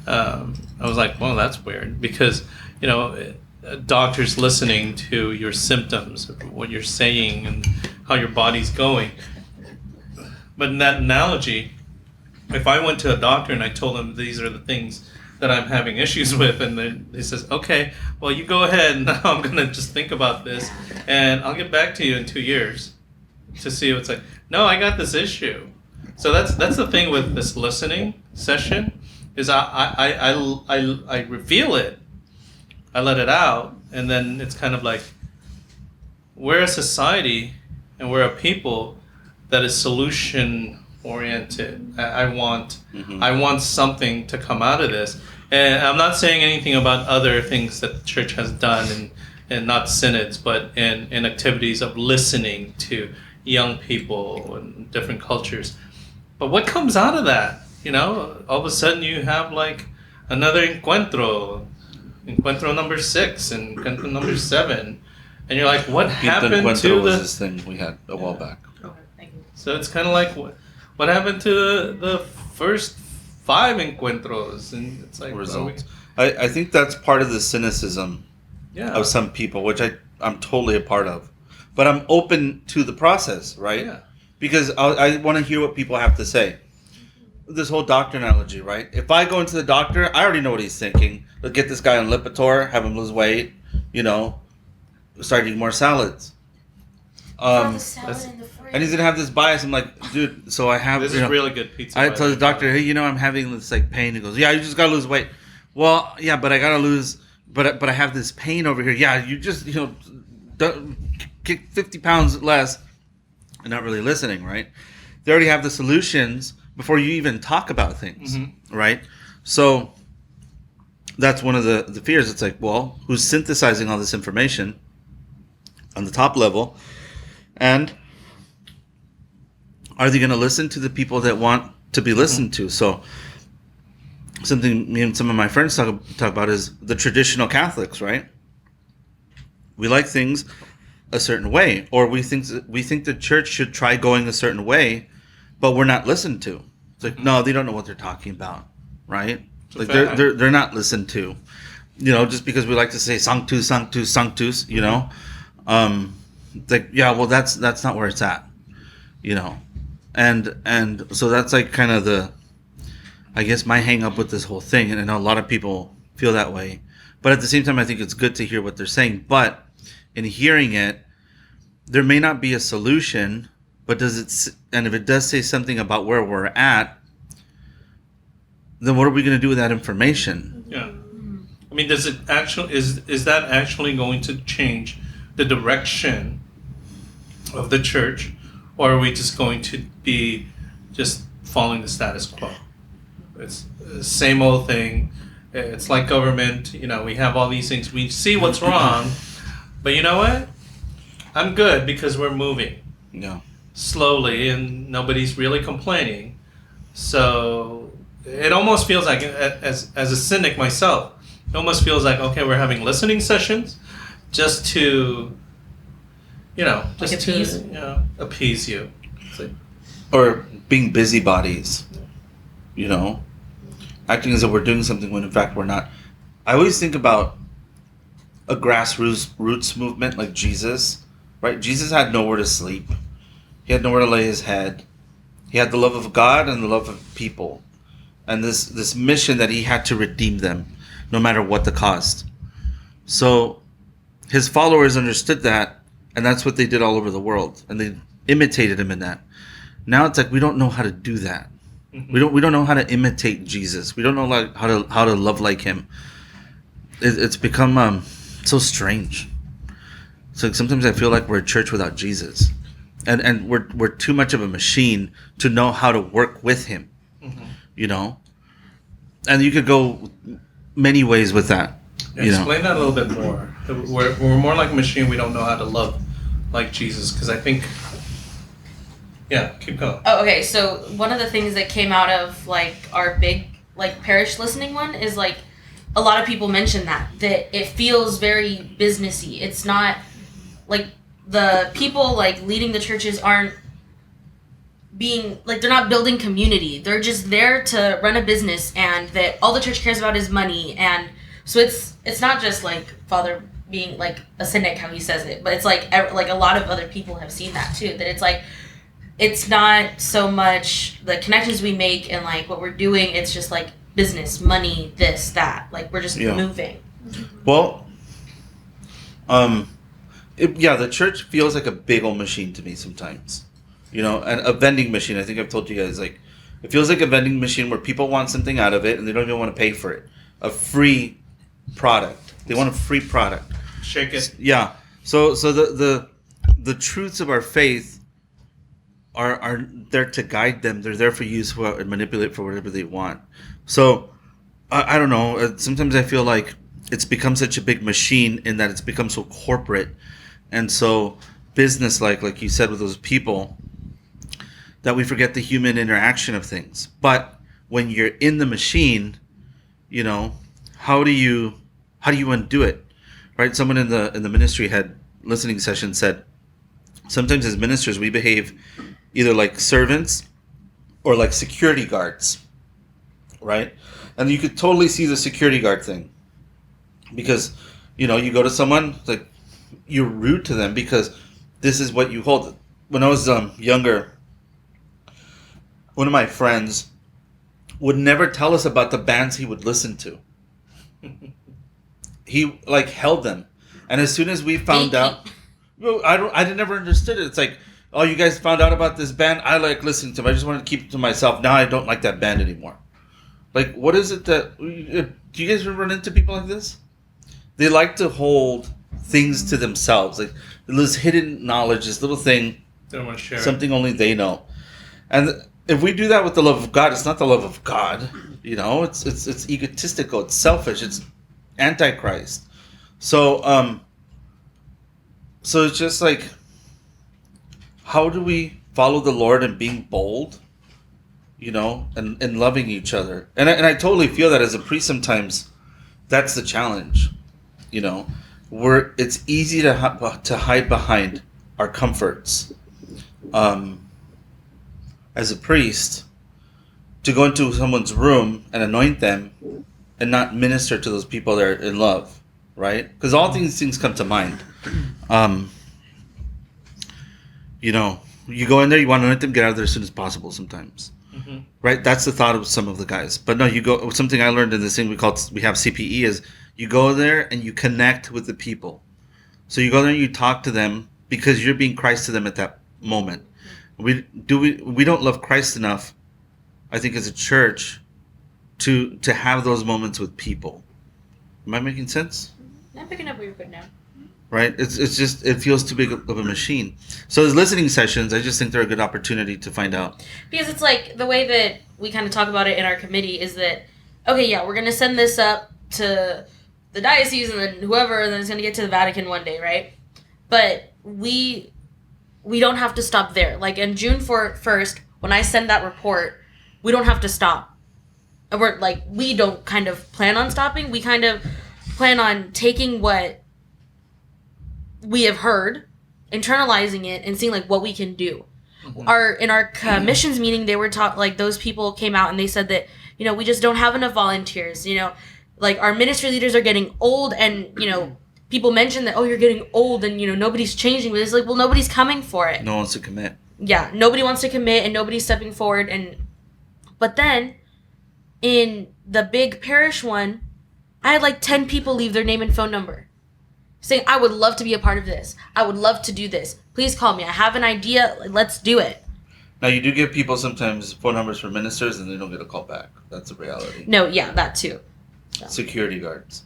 I was like, well, that's weird. Because, doctors listening to your symptoms, what you're saying, and how your body's going. But in that analogy, if I went to a doctor and I told him these are the things that I'm having issues with, and then he says, okay, well, you go ahead, and now I'm going to just think about this, and I'll get back to you in 2 years to see what's like, no, I got this issue. So that's the thing with this listening session, is I reveal it, I let it out, and then it's kind of like, we're a society, and we're a people that is solution oriented. I want something to come out of this. And I'm not saying anything about other things that the church has done and not synods, but in activities of listening to young people and different cultures. But what comes out of that? All of a sudden you have like another encuentro number 6 and encuentro number 7. And you're like, what happened to was this thing we had a while back. Okay, thank you. So it's kind of like, what happened to the first 5 encuentros? And it's like, Results. I think that's part of the cynicism of some people, which I'm totally a part of. But I'm open to the process, right? Yeah. Because I want to hear what people have to say. This whole doctor analogy, right? If I go into the doctor, I already know what he's thinking. Let's get this guy on Lipitor, have him lose weight, start eating more salads. The salad in the fridge. And he's gonna have this bias. I'm like, dude. So I have This is really good pizza. I tell the doctor, hey, I'm having this like pain. He goes, yeah, you just gotta lose weight. Well, yeah, but I gotta lose. But I have this pain over here. Yeah, you just don't kick 50 pounds less. And not really listening, right? They already have the solutions before you even talk about things, right? So that's one of the fears. It's like, well, who's synthesizing all this information on the top level? And are they going to listen to the people that want to be listened to? So something me and some of my friends talk about is the traditional Catholics, right? We like things a certain way, or we think the church should try going a certain way, but we're not listened to. It's like, no, they don't know what they're talking about, right? Like they're not listened to, just because we like to say sanctus, sanctus, sanctus, like, yeah, well, that's not where it's at, and so that's like kind of I guess my hang up with this whole thing. And I know a lot of people feel that way, but at the same time, I think it's good to hear what they're saying. But in hearing it, there may not be a solution, but and if it does say something about where we're at, then what are we going to do with that information? Yeah. I mean, does it actually, is that actually going to change the direction of the church, or are we just going to be just following the status quo? It's the same old thing. It's like government, we have all these things. We see what's wrong, but you know what? I'm good because we're moving slowly and nobody's really complaining. So it almost feels like, as a cynic myself, it almost feels like, okay, we're having listening sessions just to, appease you. Or being busybodies, acting as if we're doing something when in fact we're not. I always think about a grassroots movement like Jesus, right? Jesus had nowhere to sleep. He had nowhere to lay his head. He had the love of God and the love of people. and this mission that he had to redeem them, no matter what the cost. So his followers understood that, and that's what they did all over the world, and they imitated him in that. Now it's like we don't know how to do that. We don't know how to imitate Jesus. We don't know like how to love like him. It's become so strange. So sometimes I feel like we're a church without Jesus, and we're too much of a machine to know how to work with him. You know, and you could go many ways with that. Explain that a little bit more. We're more like a machine. We don't know how to love like Jesus, because I think. Yeah, keep going. Oh, okay. So one of the things that came out of like our big like parish listening one is like a lot of people mention that it feels very businessy. It's not like the people like leading the churches aren't being like, they're not building community. They're just there to run a business, and that all the church cares about is money. And so it's not just like Father being like a cynic how he says it, but it's like a lot of other people have seen that too, that it's like it's not so much the connections we make and like what we're doing. It's just like business, money, this, that. Like we're just moving. Well, the church feels like a big old machine to me sometimes. You know, and a vending machine. I think I've told you guys, like, it feels like a vending machine where people want something out of it and they don't even want to pay for it. A free product. They want a free product. Shake it. Yeah. So the truths of our faith are there to guide them. They're there for use and manipulate for whatever they want. So I don't know. Sometimes I feel like it's become such a big machine in that it's become so corporate and so business-like you said with those people, that we forget the human interaction of things. But when you're in the machine, you know, how do you undo it? Right? Someone in the ministry had listening session said, sometimes as ministers we behave either like servants or like security guards, right? And you could totally see the security guard thing, because you know, you go to someone, like you're rude to them because this is what you hold. When I was younger, one of my friends would never tell us about the bands he would listen to. He like held them, and as soon as we found out, well, I never understood it. It's like, oh, you guys found out about this band? I like listening to them. I just wanted to keep it to myself. Now I don't like that band anymore. Like, what is it that... Do you guys ever run into people like this? They like to hold things to themselves. Like, this hidden knowledge, this little thing. They don't want to share something only they know. And if we do that with the love of God, it's not the love of God. You know, it's egotistical. It's selfish. It's antichrist. So it's just like, how do we follow the Lord in being bold, you know, and loving each other? And I totally feel that as a priest sometimes that's the challenge, you know, where it's easy to hide behind our comforts. As a priest, to go into someone's room and anoint them and not minister to those people that are in love, right? Because all these things come to mind. You know, you go in there, you want to anoint them, get out of there as soon as possible sometimes. Mm-hmm. Right? That's the thought of some of the guys. But no, you go, something I learned in this thing we have CPE is you go there and you connect with the people. So you go there and you talk to them because you're being Christ to them at that moment. We don't love Christ enough, I think, as a church to have those moments with people. Am I making sense? I'm picking up where you're putting down. Right? It's just, it feels too big of a machine. So as listening sessions, I just think they're a good opportunity to find out. Because it's like, the way that we kind of talk about it in our committee is that, okay, yeah, we're going to send this up to the diocese and then whoever, and then it's going to get to the Vatican one day, right? But we don't have to stop there. Like, on June 1st, when I send that report, we don't have to stop. We don't kind of plan on stopping. We kind of plan on taking what we have heard, internalizing it, and seeing like what we can do. In our commissions meeting, they were those people came out and they said that, you know, we just don't have enough volunteers. You know, like our ministry leaders are getting old, and you know, people mention that, oh, you're getting old, and you know, nobody's changing. But it's like, well, nobody's coming for it. No one wants to commit. Yeah, nobody wants to commit, and nobody's stepping forward. But then in the big parish one, I had like 10 people leave their name and phone number saying, I would love to be a part of this. I would love to do this. Please call me. I have an idea. Let's do it. Now, you do give people sometimes phone numbers for ministers and they don't get a call back. That's a reality. No, yeah, that too. So. Security guards.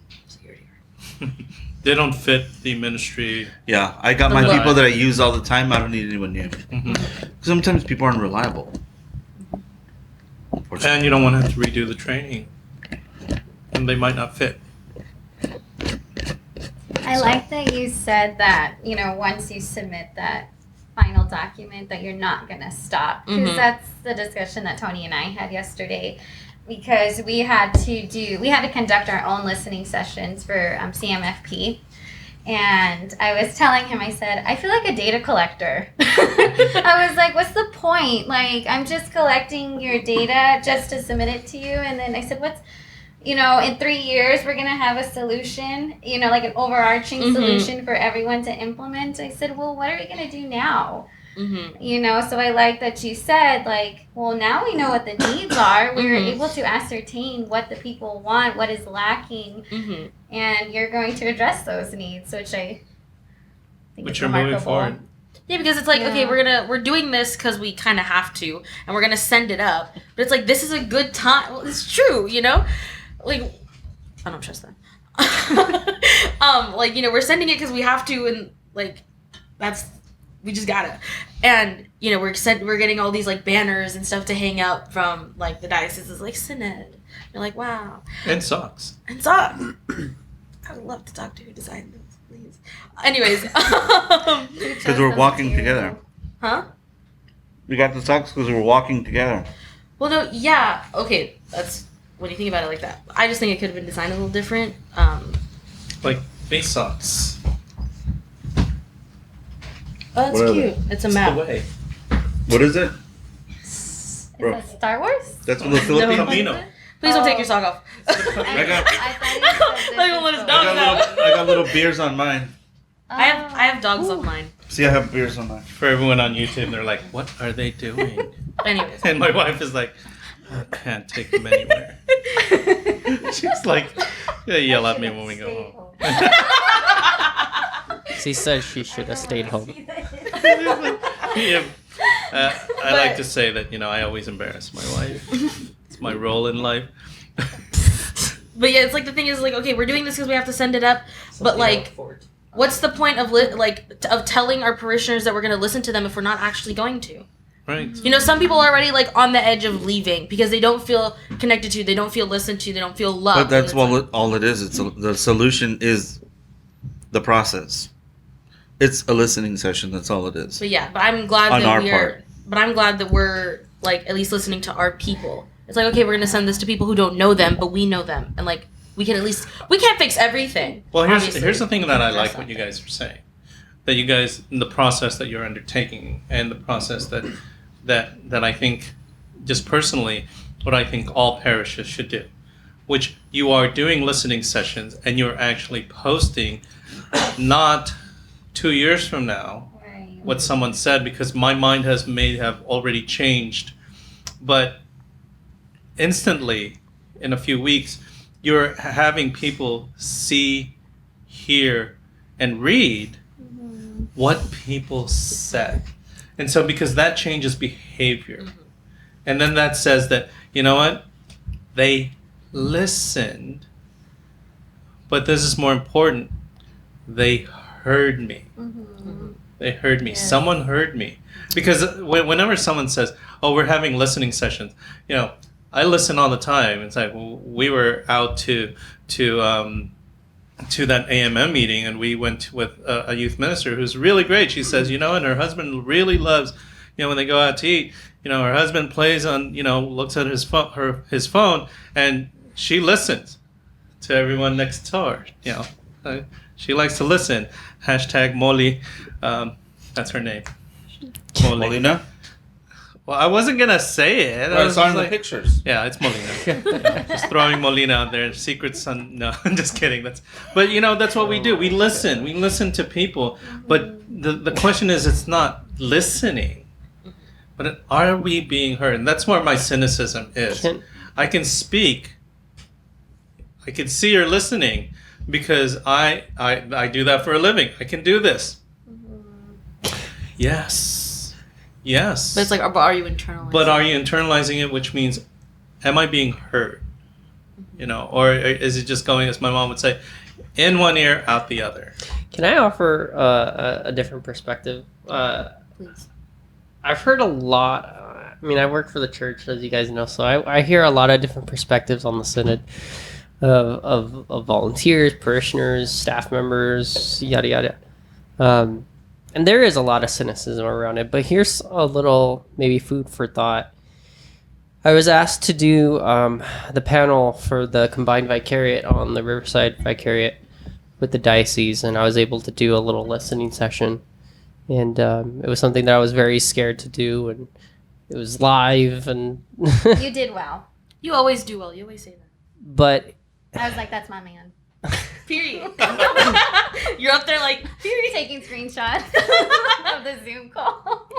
They don't fit the ministry. Yeah, I got my people that I use all the time. I don't need anyone new. Sometimes people aren't reliable. And you don't want to have to redo the training. And they might not fit. I like that you said that, you know, once you submit that final document that you're not going to stop. Because that's the discussion that Tony and I had yesterday. Because we had to conduct our own listening sessions for CMFP. And I was telling him, I said, I feel like a data collector. I was like, what's the point? Like, I'm just collecting your data just to submit it to you. And then I said, in 3 years, we're going to have a solution, like an overarching solution for everyone to implement. I said, well, what are we going to do now? So I like that you said, like, well, now we know what the needs are. We were able to ascertain what the people want, what is lacking, and you're going to address those needs, which I think is remarkable. Moving forward. Yeah, because it's like, okay, we're doing this because we kind of have to, and we're gonna send it up. But it's like, this is a good time. Well, it's true, Like, I don't trust that. We're sending it because we have to, and like, we just gotta. And we're getting all these like banners and stuff to hang up from like the dioceses, like SYNOD. You're like, wow. And socks. I would love to talk to who designed this, please. Anyways, because we're walking together. Huh? We got the socks because we're walking together. Well, no, yeah, okay. That's when you think about it like that. I just think it could have been designed a little different. Like face socks. Oh, that's cute. It's a map. The way. What is it? Is that Star Wars? That's from the Philippines. Camino. Please don't take your sock off. I got little beers on mine. I have dogs on mine. See, I have beers on mine. For everyone on YouTube, they're like, what are they doing? Anyways. And my wife is like, I can't take them anywhere. She's like, yell at me when we go home. She says she should have stayed home. Yeah. I like to say that, I always embarrass my wife. It's my role in life. But yeah, it's like the thing is like, okay, we're doing this because we have to send it up. But like, what's the point of of telling our parishioners that we're going to listen to them if we're not actually going to? Right. Some people are already like on the edge of leaving because they don't feel connected to, they don't feel listened to, they don't feel loved. But that's all it is. The solution is the process. It's a listening session. That's all it is. But yeah, I'm glad that we're like at least listening to our people. It's like, okay, we're gonna send this to people who don't know them, but we know them, and like we can't fix everything. Well, here's the thing that I like what you guys are saying, that you guys, the process that you're undertaking, and the process that I think, just personally, what I think all parishes should do, which you are doing listening sessions and you're actually posting, not 2 years from now, what someone said, because my mind may have already changed, but instantly, in a few weeks, you're having people see, hear, and read what people said. And so because that changes behavior. And then that says that, you know what? They listened, but this is more important. They heard me. They heard me. Yes. Someone heard me. Because whenever someone says, oh, we're having listening sessions, I listen all the time. It's like, we were out to that AMM meeting, and we went with a youth minister who's really great. She says, and her husband really loves, when they go out to eat, her husband plays on, looks at his phone, and she listens to everyone next door. She likes to listen. #Molly. That's her name. Molina? Well, I wasn't going to say it. I saw in the pictures. Yeah, it's Molina. Just throwing Molina out there. Secret son. No, I'm just kidding. That's what we do. We listen. We listen to people. But the question is, it's not listening. But are we being heard? And that's where my cynicism is. I can speak. I can see you're listening because I do that for a living. I can do this. Yes. But it's like, are you internalizing? But are you internalizing it, which means, am I being heard? You know, or is it just going, as my mom would say, in one ear, out the other? Can I offer a different perspective? Please. I've heard a lot. I mean, I work for the church, as you guys know, so I hear a lot of different perspectives on the synod of volunteers, parishioners, staff members, yada yada. And there is a lot of cynicism around it, but here's a little maybe food for thought. I was asked to do the panel for the combined vicariate on the Riverside Vicariate with the diocese, and I was able to do a little listening session. And it was something that I was very scared to do, and it was live, and You did well. You always do well. You always say that. but I was like, that's my man. Period. You're up there like, period. Taking screenshots of the Zoom call.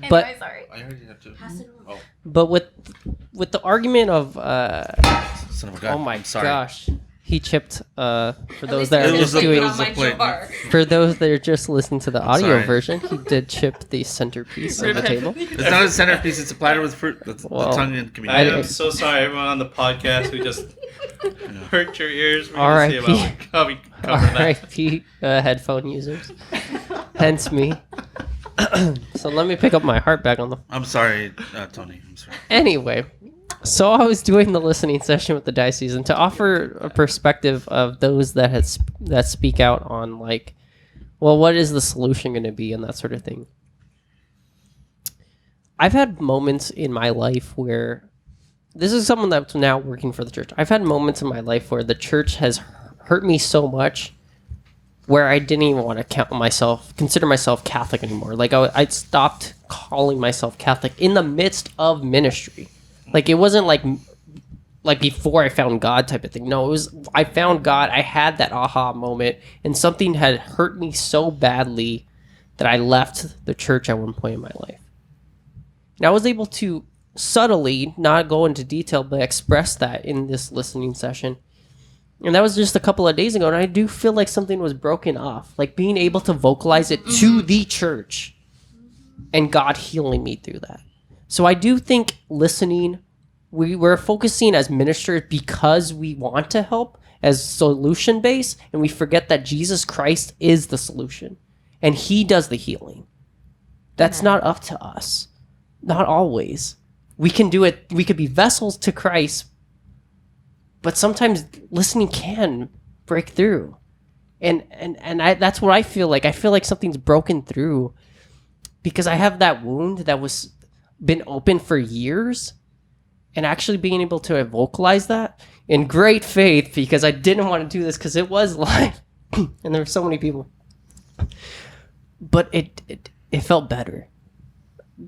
But- anyway, sorry. I heard you have to. Pass it on. Oh, but with the argument of son of a gun. oh my I'm sorry. gosh, he chipped for At those least that I are It didn't was just a- put doing it was on my plate. jar. for those that are just listening to the audio sorry. version, he did chip the centerpiece of the table. It's not a centerpiece. It's a platter with fruit. That's Well, Italian I community. am so sorry, everyone on the podcast who just hurt your ears. We're gonna see R.I.P. about how we cover that. R.I.P. Headphone users, hence me. So let me pick up my heart back on the. I'm sorry, Tony. I'm sorry. Anyway, so I was doing the listening session with the diocese, and to offer a perspective of those that speak out on like, well, what is the solution going to be and that sort of thing. I've had moments in my life where this is someone that's now working for the church. I've had moments in my life where the church has hurt me so much where I didn't even want to consider myself Catholic anymore. Like I stopped calling myself Catholic in the midst of ministry. Like it wasn't like before I found God type of thing. No, it was I found God. I had that aha moment, and something had hurt me so badly that I left the church at one point in my life. And I was able to subtly, not go into detail, but express that in this listening session. And that was just a couple of days ago, and I do feel like something was broken off. Like being able to vocalize it to the church and God healing me through that. So I do think listening, we're focusing as ministers because we want to help as solution-based, and we forget that Jesus Christ is the solution, and he does the healing. That's not up to us. Not always. We can do it. We could be vessels to Christ, but sometimes listening can break through. And that's what I feel like. I feel like something's broken through because I have that wound that was been open for years, and actually being able to vocalize that in great faith, because I didn't want to do this because it was live and there were so many people. But it felt better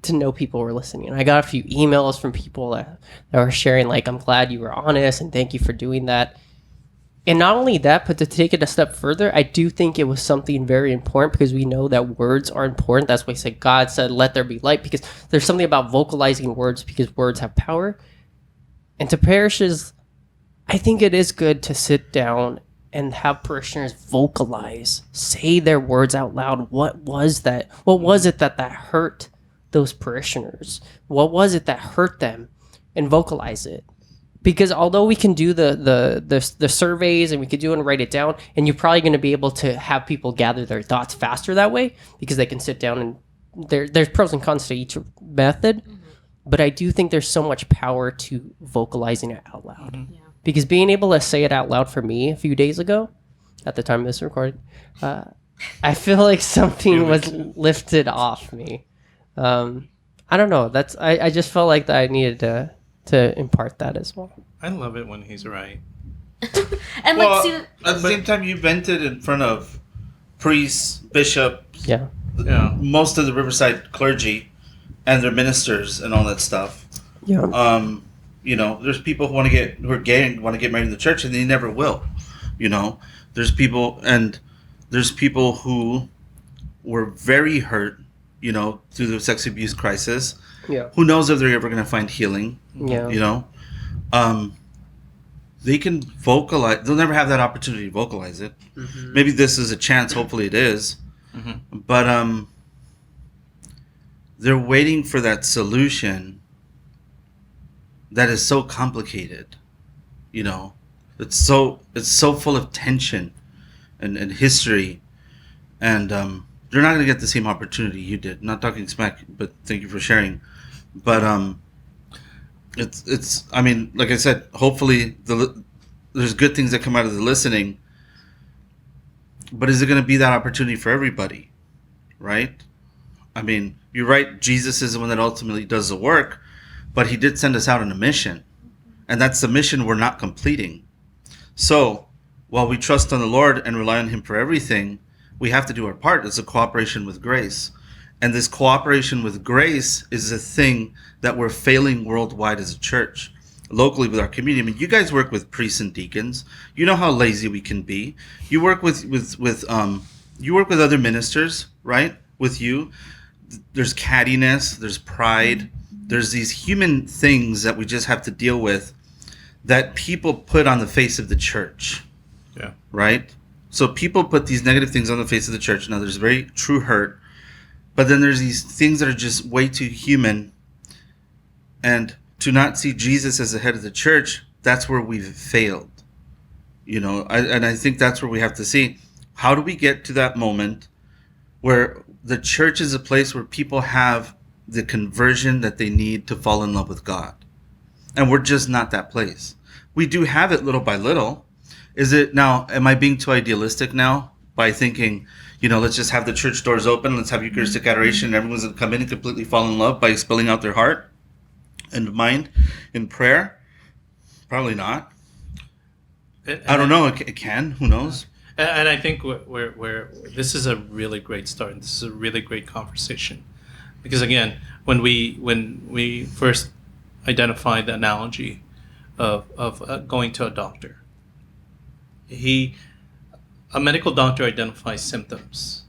to know people were listening. And I got a few emails from people that were sharing, like, I'm glad you were honest and thank you for doing that. And not only that, but to take it a step further, I do think it was something very important, because we know that words are important. That's why he said, God said, let there be light, because there's something about vocalizing words, because words have power. And to parishes, I think it is good to sit down and have parishioners vocalize, say their words out loud. What was that? What was it that hurt those parishioners? What was it that hurt them? And vocalize it. Because although we can do the surveys and we could do it and write it down, and you're probably going to be able to have people gather their thoughts faster that way, because they can sit down and there's pros and cons to each method. Mm-hmm. But I do think there's so much power to vocalizing it out loud. Mm-hmm. Yeah. Because being able to say it out loud for me a few days ago, at the time of this recording, I feel like something was lifted off me. I don't know. I just felt like that I needed to impart that as well. I love it when he's right. And Well, like, see, at the same time, you vented in front of priests, bishops, Yeah. most of the Riverside clergy, and their ministers and all that stuff. Yeah. There's people who are gay and want to get married in the church, and they never will. There's people who were very hurt, through the sex abuse crisis. Yeah. Who knows if they're ever going to find healing? Yeah. they can vocalize. They'll never have that opportunity to vocalize it. Mm-hmm. Maybe this is a chance. Hopefully it is. Mm-hmm. But they're waiting for that solution that is so complicated. You know, it's so full of tension and history, and they're not going to get the same opportunity you did. Not talking smack, but thank you for sharing. But it's. I mean, like I said, hopefully there's good things that come out of the listening. But is it going to be that opportunity for everybody, right? I mean, you're right. Jesus is the one that ultimately does the work, but he did send us out on a mission, and that's the mission we're not completing. So while we trust on the Lord and rely on him for everything, we have to do our part. It's a cooperation with grace. And this cooperation with grace is a thing that we're failing worldwide as a church, locally with our community. I mean, you guys work with priests and deacons. You know how lazy we can be. You work with you work with other ministers, right? With you, there's cattiness, there's pride, there's these human things that we just have to deal with that people put on the face of the church. Yeah. Right? So people put these negative things on the face of the church. Now, there's very true hurt, but then there's these things that are just way too human. And to not see Jesus as the head of the church, that's where we've failed. You know, I think that's where we have to see, how do we get to that moment where the church is a place where people have the conversion that they need to fall in love with God? And we're just not that place. We do have it little by little. Is it now, am I being too idealistic now by thinking, you know, let's just have the church doors open, let's have Eucharistic adoration, and everyone's going to come in and completely fall in love by spilling out their heart and mind in prayer? Probably not. I don't know. It can. Who knows? And I think we're this is a really great start. This is a really great conversation, because again, when we first identified the analogy of going to a doctor, a medical doctor identifies symptoms.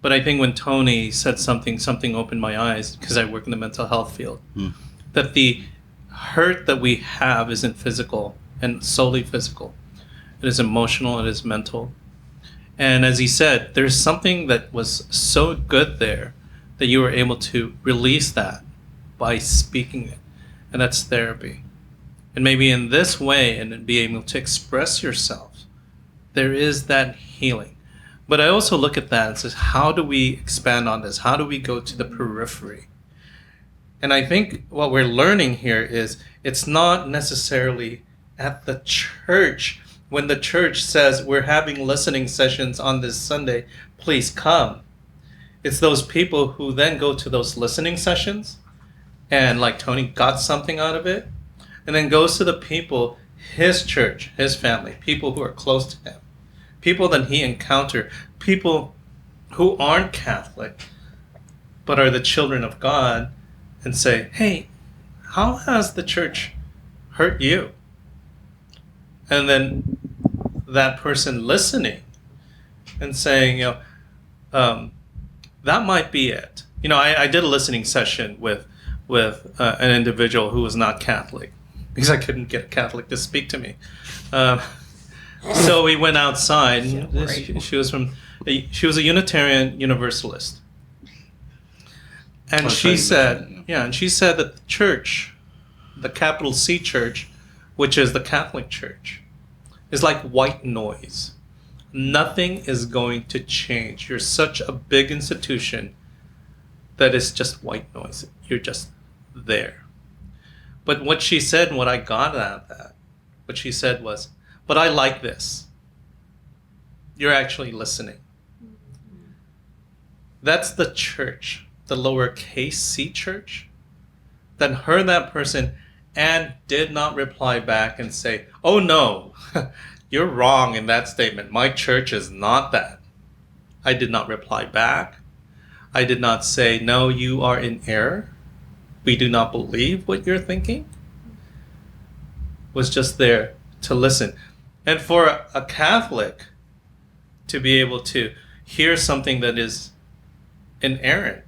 But I think when Tony said something opened my eyes, because I work in the mental health field, that the hurt that we have isn't physical and solely physical. It is emotional, it is mental. And as he said, there's something that was so good there that you were able to release that by speaking it. And that's therapy. And maybe in this way, and be able to express yourself, there is that healing. But I also look at that and says, how do we expand on this? How do we go to the periphery? And I think what we're learning here is it's not necessarily at the church. When the church says we're having listening sessions on this Sunday, please come. It's those people who then go to those listening sessions and, like Tony, got something out of it, and then goes to the people, his church, his family, people who are close to him, people that he encountered, people who aren't Catholic but are the children of God, and say, hey, how has the church hurt you? And then that person listening and saying, you know, that might be it. You know, I did a listening session with an individual who was not Catholic, because I couldn't get a Catholic to speak to me. So we went outside. She was a Unitarian Universalist, and she said that the church, the capital C church, which is the Catholic Church, is like white noise. Nothing is going to change. You're such a big institution that it's just white noise. You're just there. But what she said, and what I got out of that, what she said was, but I like this. You're actually listening. That's the church, the lowercase c church, that heard that person and did not reply back and say, oh no, you're wrong in that statement. My church is not that. I did not reply back. I did not say, no, you are in error. We do not believe what you're thinking. Was just there to listen. And for a Catholic to be able to hear something that is inerrant,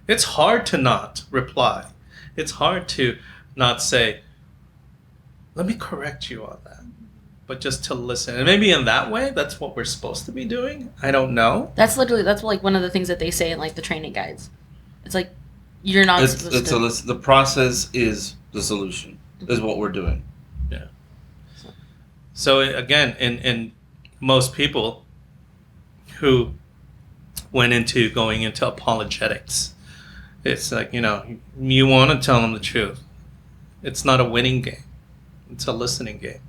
it's hard to not reply. It's hard to not say, let me correct you on that, but just to listen. And maybe in that way, that's what we're supposed to be doing. I don't know. That's like one of the things that they say in like the training guides. It's like you're not supposed to. The process is the solution. Is what we're doing. Yeah. So again, in most people who went into going into apologetics, it's like, you want to tell them the truth. It's not a winning game. It's a listening game,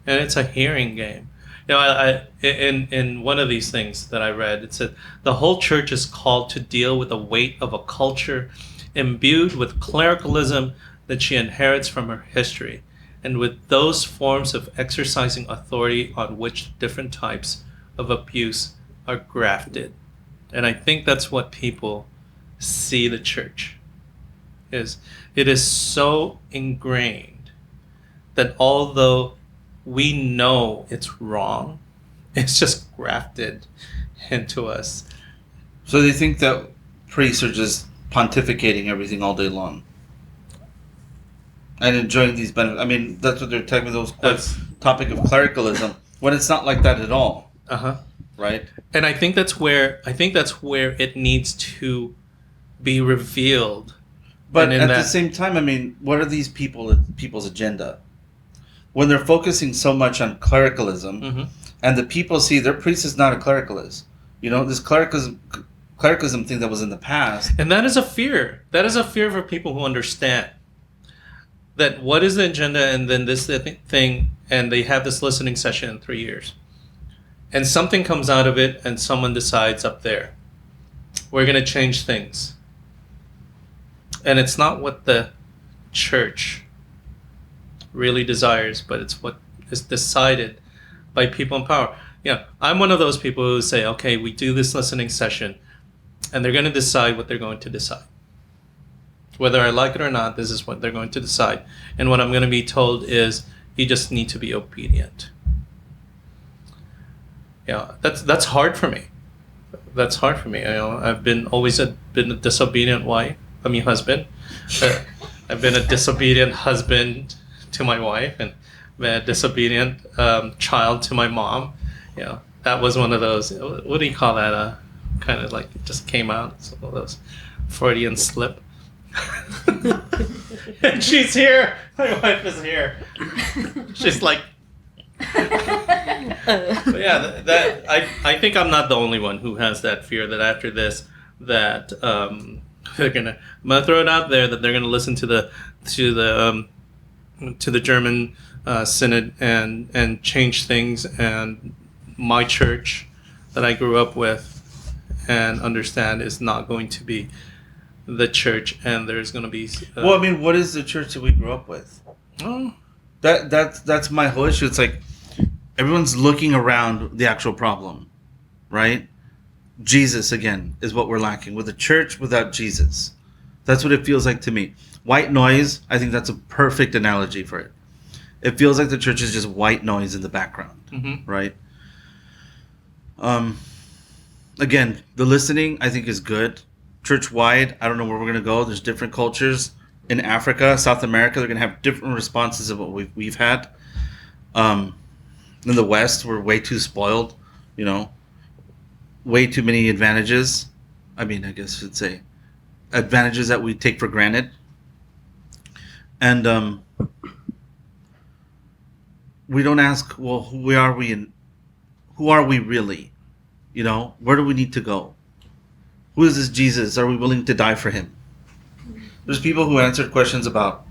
and it's a hearing game. I in one of these things that I read, it said the whole church is called to deal with the weight of a culture imbued with clericalism that she inherits from her history, and with those forms of exercising authority on which different types of abuse are grafted. And I think that's what people see the church is. It is so ingrained that although we know it's wrong, it's just grafted into us. So they think that priests are just pontificating everything all day long and enjoying these benefits. I mean, that's what they're taking those topic of clericalism, when it's not like that at all. Right? And I think that's where it needs to be revealed. But at the same time, I mean, what are these people's agenda? When they're focusing so much on clericalism, and the people see their priest is not a clericalist. This clericism thing that was in the past. And that is a fear. That is a fear for people who understand that what is the agenda, and then this thing, and they have this listening session in 3 years. And something comes out of it, and someone decides up there, we're going to change things. And it's not what the church really desires, but it's what is decided by people in power. I'm one of those people who say, okay, we do this listening session, and they're going to decide what they're going to decide. Whether I like it or not, this is what they're going to decide. And what I'm going to be told is, you just need to be obedient. That's hard for me. That's hard for me. I've always been a disobedient husband. I've been a disobedient husband to my wife, and been a disobedient child to my mom. That was one of those. What do you call that? Kind of like it just came out. It's one of those Freudian slip. And she's here. My wife is here. She's like. But that I think I'm not the only one who has that fear that after this that I'm gonna throw it out there that they're gonna listen to the German synod and change things, and my church that I grew up with and understand is not going to be the church, and there's going to be well, I mean, what is the church that we grew up with? Oh, that's my whole issue. It's like everyone's looking around the actual problem, right? Jesus again is what we're lacking with a church without Jesus. That's what it feels like to me. White noise, I think that's a perfect analogy for it. It feels like the church is just white noise in the background, right? Again, the listening I think is good. Church-wide, I don't know where we're going to go. There's different cultures. In Africa, South America, they're going to have different responses of what we've had. In the West, we're way too spoiled, way too many advantages. I mean, I guess I should say advantages that we take for granted. And we don't ask, well, who are we and who are we really? Where do we need to go? Who is this Jesus? Are we willing to die for him? There's people who answered questions about,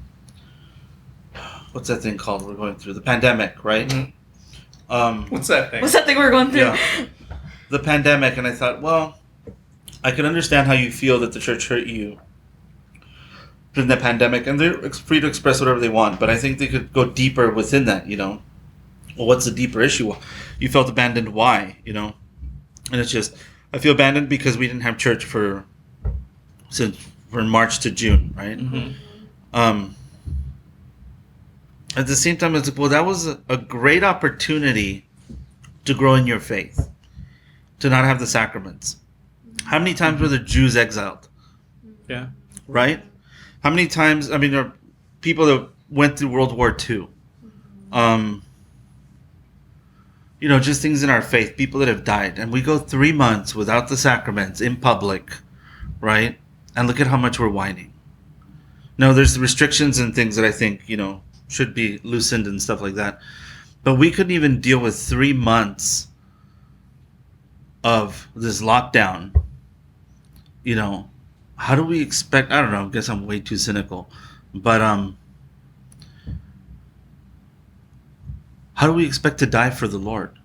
what's that thing called we're going through? The pandemic, right? What's that thing? What's that thing we're going through? Yeah. The pandemic. And I thought, well, I can understand how you feel that the church hurt you during the pandemic, and they're free to express whatever they want, but I think they could go deeper within that, Well, what's the deeper issue? You felt abandoned. Why? And it's just, I feel abandoned because we didn't have church from March to June, right? At the same time, it's like, well, that was a great opportunity to grow in your faith, to not have the sacraments. How many times were the Jews exiled? Yeah. Right? How many times, people that went through World War II. You know, just things in our faith, people that have died. And we go 3 months without the sacraments in public, right? And look at how much we're whining. No, there's restrictions and things that I think, you know, should be loosened and stuff like that. But we couldn't even deal with 3 months of this lockdown. You know, how do we expect, I don't know, I guess I'm way too cynical. But how do we expect to die for the Lord?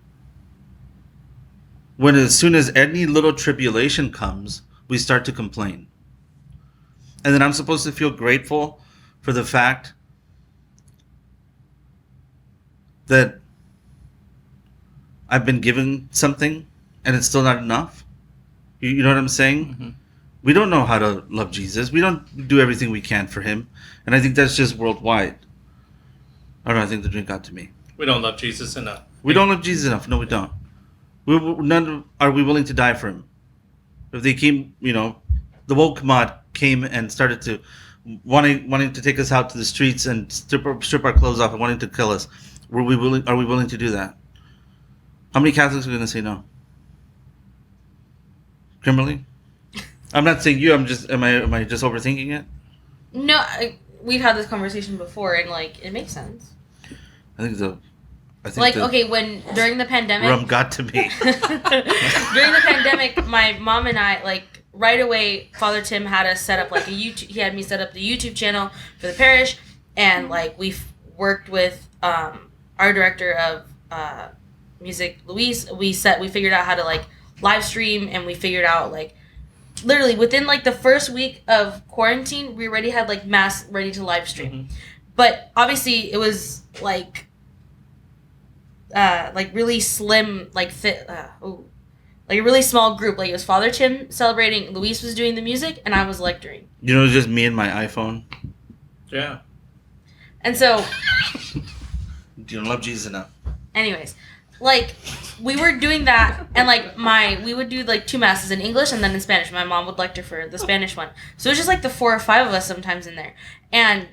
When as soon as any little tribulation comes, we start to complain. And then I'm supposed to feel grateful for the fact that I've been given something and it's still not enough. You know what I'm saying? Mm-hmm. We don't know how to love Jesus. We don't do everything we can for him. And I think that's just worldwide. I don't know, I think the drink got to me. We don't love Jesus enough. We don't love Jesus enough. No, we don't. None are we willing to die for him. If they came, you know, the woke mod came and started to wanting to take us out to the streets and strip our clothes off and wanting to kill us. Are we willing to do that? How many Catholics are going to say no? Kimberly? I'm not saying you. I'm just. Am I just overthinking it? No, we've had this conversation before, and like it makes sense. I think when during the pandemic, rum got to me. During the pandemic, my mom and I, like, right away, Father Tim had us set up like a YouTube. He had me set up the YouTube channel for the parish, and like we worked with our director of music, Luis. We figured out how to like live stream, and we figured out like literally within like the first week of quarantine, we already had like mass ready to live stream. Mm-hmm. But obviously, it was like really slim, like fit, like a really small group. Like it was Father Tim celebrating, Luis was doing the music, and I was lecturing. You know, it was just me and my iPhone. Yeah. And so. You don't love Jesus enough. Anyways, like we were doing that, and like we would do like 2 masses in English and then in Spanish. My mom would lecture for the Spanish one, so it was just like the 4 or 5 of us sometimes in there, and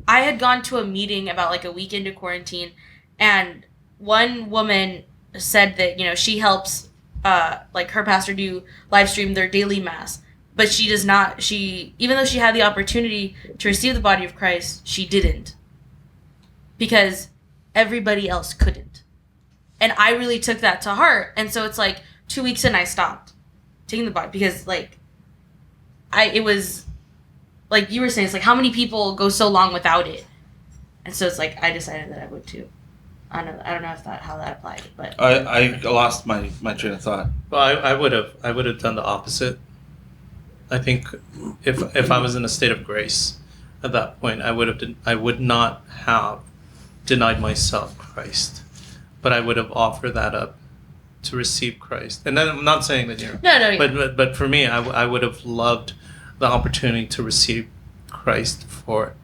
I had gone to a meeting about like a week into quarantine, and one woman said that, you know, she helps like her pastor do live stream their daily mass, but she does not. She, even though she had the opportunity to receive the body of Christ, she didn't, because everybody else couldn't. And I really took that to heart, and so it's like 2 weeks in I stopped taking the body, because like it was like you were saying, it's like how many people go so long without it, and so it's like I decided that I would too. I don't know how that applied, but I lost my train of thought. Well, I would have done the opposite. I think if I was in a state of grace at that point, I would not have denied myself Christ, but I would have offered that up to receive Christ. And then I'm not saying that you're but for me, I would have loved the opportunity to receive Christ for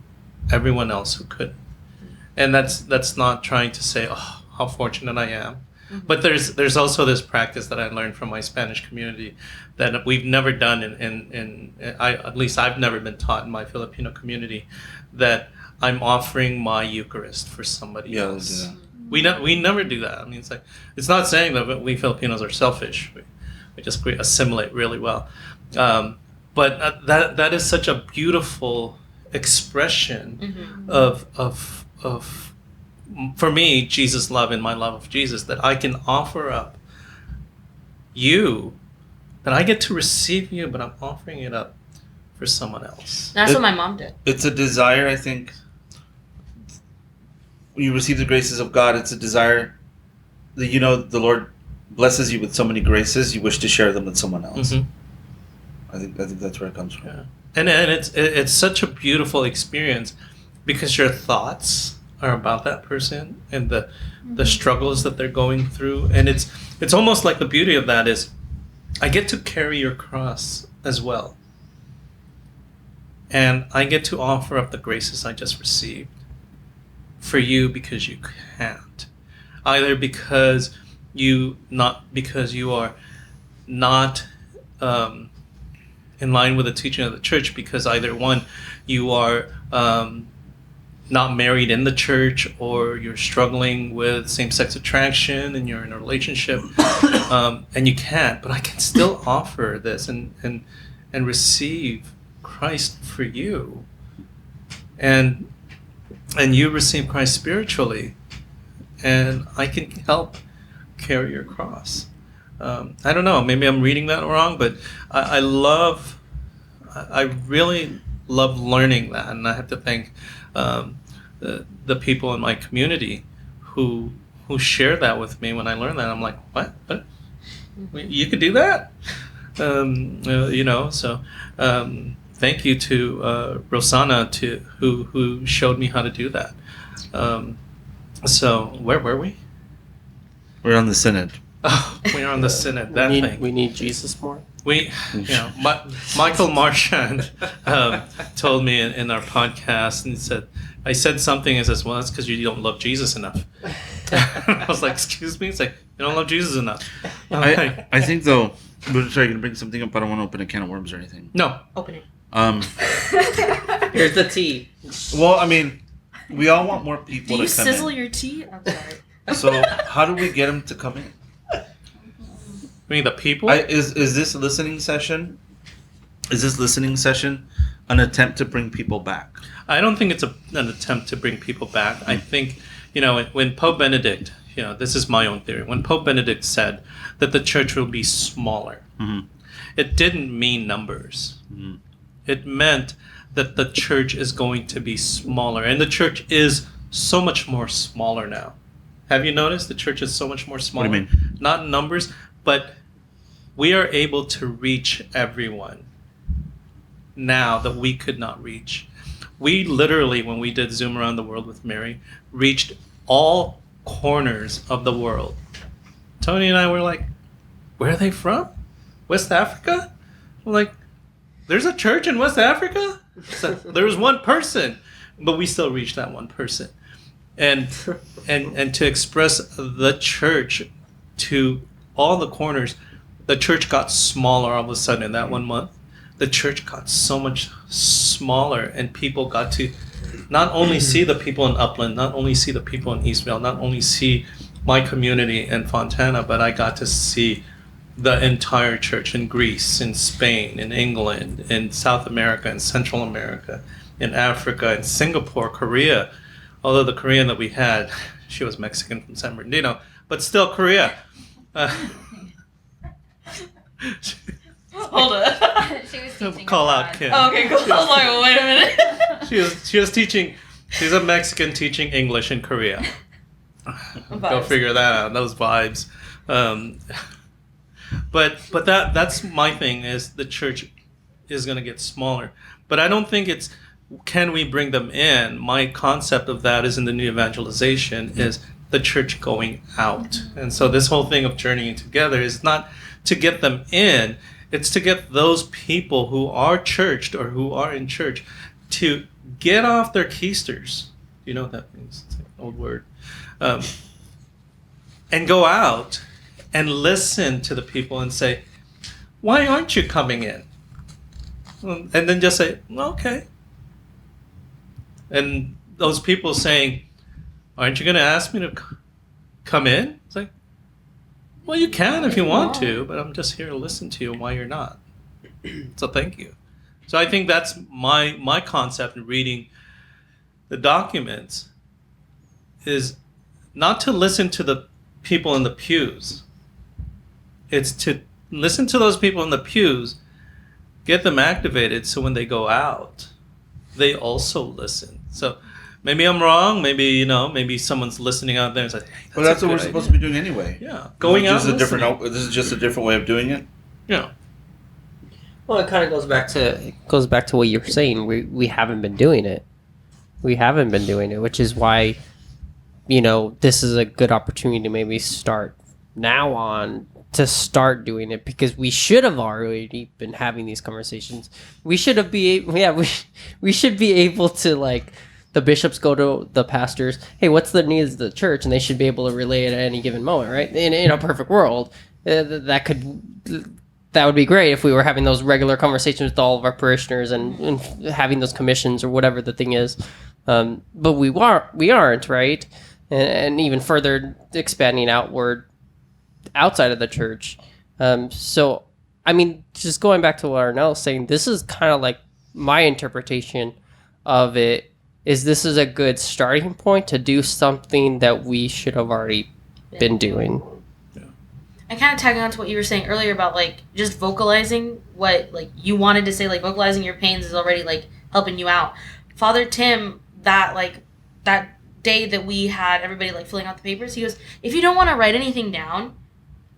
everyone else who couldn't. And that's not trying to say, oh, how fortunate I am. Mm-hmm. But there's also this practice that I learned from my Spanish community that we've never done at least I've never been taught in my Filipino community, that I'm offering my Eucharist for somebody else. Yeah. We never do that. I mean, it's not saying that we Filipinos are selfish. We just assimilate really well. But that is such a beautiful expression mm-hmm. of for me, Jesus' love and my love of Jesus, that I can offer up you, that I get to receive you, but I'm offering it up for someone else. That's what my mom did. It's a desire, I think. When you receive the graces of God, it's a desire that, you know, the Lord blesses you with so many graces, you wish to share them with someone else. Mm-hmm. I think that's where it comes from. Yeah. And it's such a beautiful experience, because your thoughts are about that person and the struggles that they're going through, and it's almost like the beauty of that is I get to carry your cross as well, and I get to offer up the graces I just received for you, because you can't, either because you are not in line with the teaching of the church, because either one, you are not married in the church, or you're struggling with same-sex attraction and you're in a relationship, and you can't. But I can still offer this and receive Christ for you, and you receive Christ spiritually, and I can help carry your cross. I don't know, maybe I'm reading that wrong, but I really love learning that, and I have to thank the people in my community who share that with me. When I learned that, I'm like, what? You could do that? So thank you to Rosanna who showed me how to do that. So where were we? We're on the synod. Oh, we're on the synod. We need Jesus more. Michael Marchand told me in our podcast, and he said, I said something, and says, well, that's because you don't love Jesus enough. I was like, excuse me? It's like, you don't love Jesus enough. I think, though, sorry, you're going to bring something up, but I don't want to open a can of worms or anything. No. Open it. Here's the tea. Well, I mean, we all want more people Do you to come sizzle in. your tea? I'm sorry. So how do we get them to come in? I mean, the people? Is this listening session? Is this listening session an attempt to bring people back? I don't think it's an attempt to bring people back. I think, when Pope Benedict, this is my own theory, when Pope Benedict said that the church will be smaller, it didn't mean numbers. It meant that the church is going to be smaller. And the church is so much more smaller now. Have you noticed the church is so much more smaller? What do you mean? Not in numbers, but we are able to reach everyone now that we could not reach. We literally, when we did Zoom Around the World with Mary, reached all corners of the world. Tony and I were like, where are they from? West Africa? We're like, there's a church in West Africa? So there was one person, but we still reached that one person. And to express the church to all the corners, the church got smaller all of a sudden in that 1 month. The church got so much smaller, and people got to not only see the people in Upland, not only see the people in Eastvale, not only see my community in Fontana, but I got to see the entire church in Greece, in Spain, in England, in South America, in Central America, in Africa, in Singapore, Korea. Although the Korean that we had, she was Mexican from San Bernardino, but still Korea. Hold on. She was teaching Call out abroad. Kim. Oh, okay, cool. I was like, well, wait a minute. She was teaching. She's a Mexican teaching English in Korea. Go Vibes. figure that out. Those vibes. But that's my thing, is the church is going to get smaller. But I don't think it's, can we bring them in? My concept of that is in the new evangelization is the church going out. And so this whole thing of journeying together is not to get them in. It's to get those people who are churched or who are in church to get off their keisters. You know what that means? It's an old word. And go out and listen to the people and say, why aren't you coming in? And then just say, well, okay. And those people saying, aren't you going to ask me to come in? It's like, well, you can if you want to, but I'm just here to listen to you why you're not. So thank you. So I think that's my concept in reading the documents, is not to listen to the people in the pews. It's to listen to those people in the pews, get them activated, so when they go out, they also listen. So maybe I'm wrong. Maybe someone's listening out there and says, hey, Well, that's what we're supposed to be doing anyway. Yeah, going out. This is just a different way of doing it. Yeah. Well, it kind of goes back to what you were saying. We haven't been doing it. We haven't been doing it, which is why, this is a good opportunity to maybe start now on to start doing it, because we should have already been having these conversations. We should have we should be able to, like, the bishops go to the pastors, hey, what's the needs of the church, and they should be able to relay it at any given moment, right? In a perfect world, that that would be great if we were having those regular conversations with all of our parishioners and having those commissions or whatever the thing is. But we aren't, right? And even further expanding outward outside of the church. So, I mean, just going back to what Arnell was saying, this is kind of like my interpretation of it, is this is a good starting point to do something that we should have already been doing. And kind of tagging on to what you were saying earlier about, like, just vocalizing what, like, you wanted to say, like, vocalizing your pains is already, like, helping you out. Father Tim, that day that we had everybody, like, filling out the papers, he goes, if you don't want to write anything down,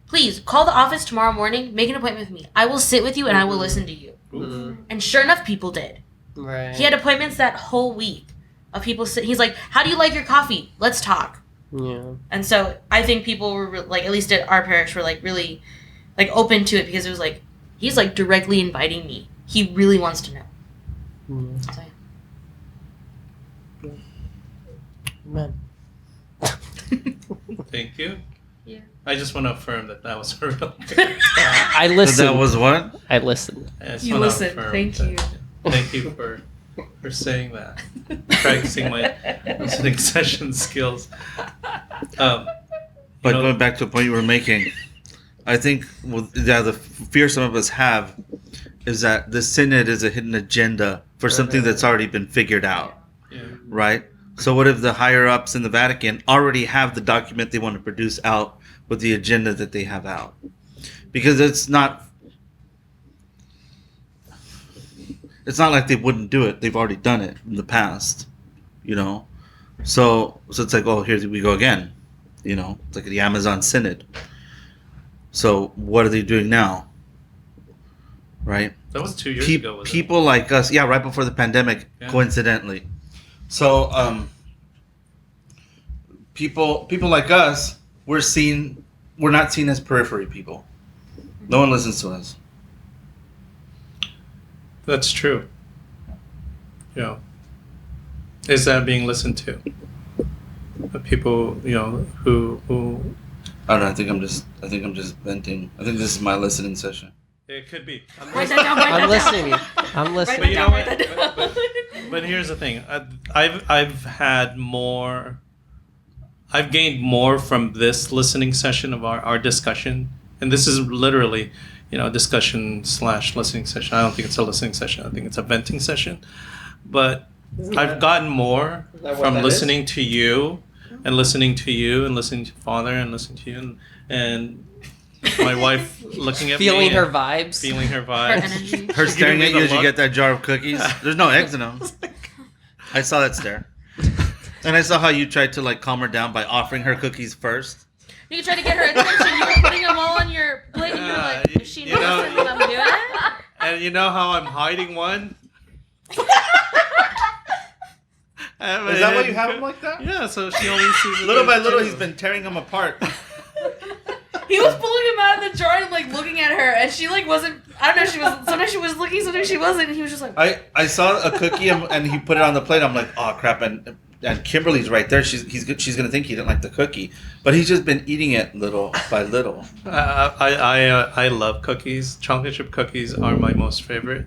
please call the office tomorrow morning, make an appointment with me. I will sit with you and I will listen to you. Mm-hmm. And sure enough, people did. Right. He had appointments that whole week of people he's like, how do you like your coffee? Let's talk. Yeah. And so I think people were like, at least at our parish, were like really like open to it, because it was like, he's like directly inviting me. He really wants to know. Mm. So, yeah. Amen. Thank you. Yeah. I just want to affirm that was a real I listened. That was what? I listened. You listened. Thank you. Thank you for saying that. Practicing my listening session skills. But going back to the point you were making, I think the fear some of us have is that the synod is a hidden agenda for something that's already been figured out, right? So what if the higher ups in the Vatican already have the document they want to produce out with the agenda that they have out? Because it's not like they wouldn't do it. They've already done it in the past, you know? So it's like, oh, here we go again, you know? It's like the Amazon Synod. So what are they doing now? Right? That was 2 years ago. People like us, right before the pandemic, coincidentally. So people like us, we're not seen as periphery people. No one listens to us. That's true. Yeah. Is that being listened to? The people, who I don't know. I think I'm just venting. I think this is my listening session. It could be. I'm listening. I'm listening. But you know what? But here's the thing. I've gained more from this listening session of our discussion, and this is literally, discussion / listening session. I don't think it's a listening session. I think it's a venting session. But I've gotten more from listening to you, and listening to you, and listening to Father, and listening to you, and my wife looking at feeling me, her vibes, Her energy. Her staring at you as you get that jar of cookies. There's no eggs in them. I saw that stare. And I saw how you tried to calm her down by offering her cookies first. You tried to get her attention. You were putting them all on your plate, and you're like, "Is she noticing what I'm doing?" And you know how I'm hiding one? Is that why you have them like that? Yeah, so she only sees it. Little by little, he's been tearing them apart. He was pulling him out of the jar and looking at her, and she wasn't. I don't know. She was. Sometimes she was looking, sometimes she wasn't. And he was just like. I saw a cookie and he put it on the plate. I'm like, oh crap! And Kimberly's right there. She's gonna think he didn't like the cookie, but he's just been eating it little by little. I love cookies. Chocolate chip cookies are my most favorite,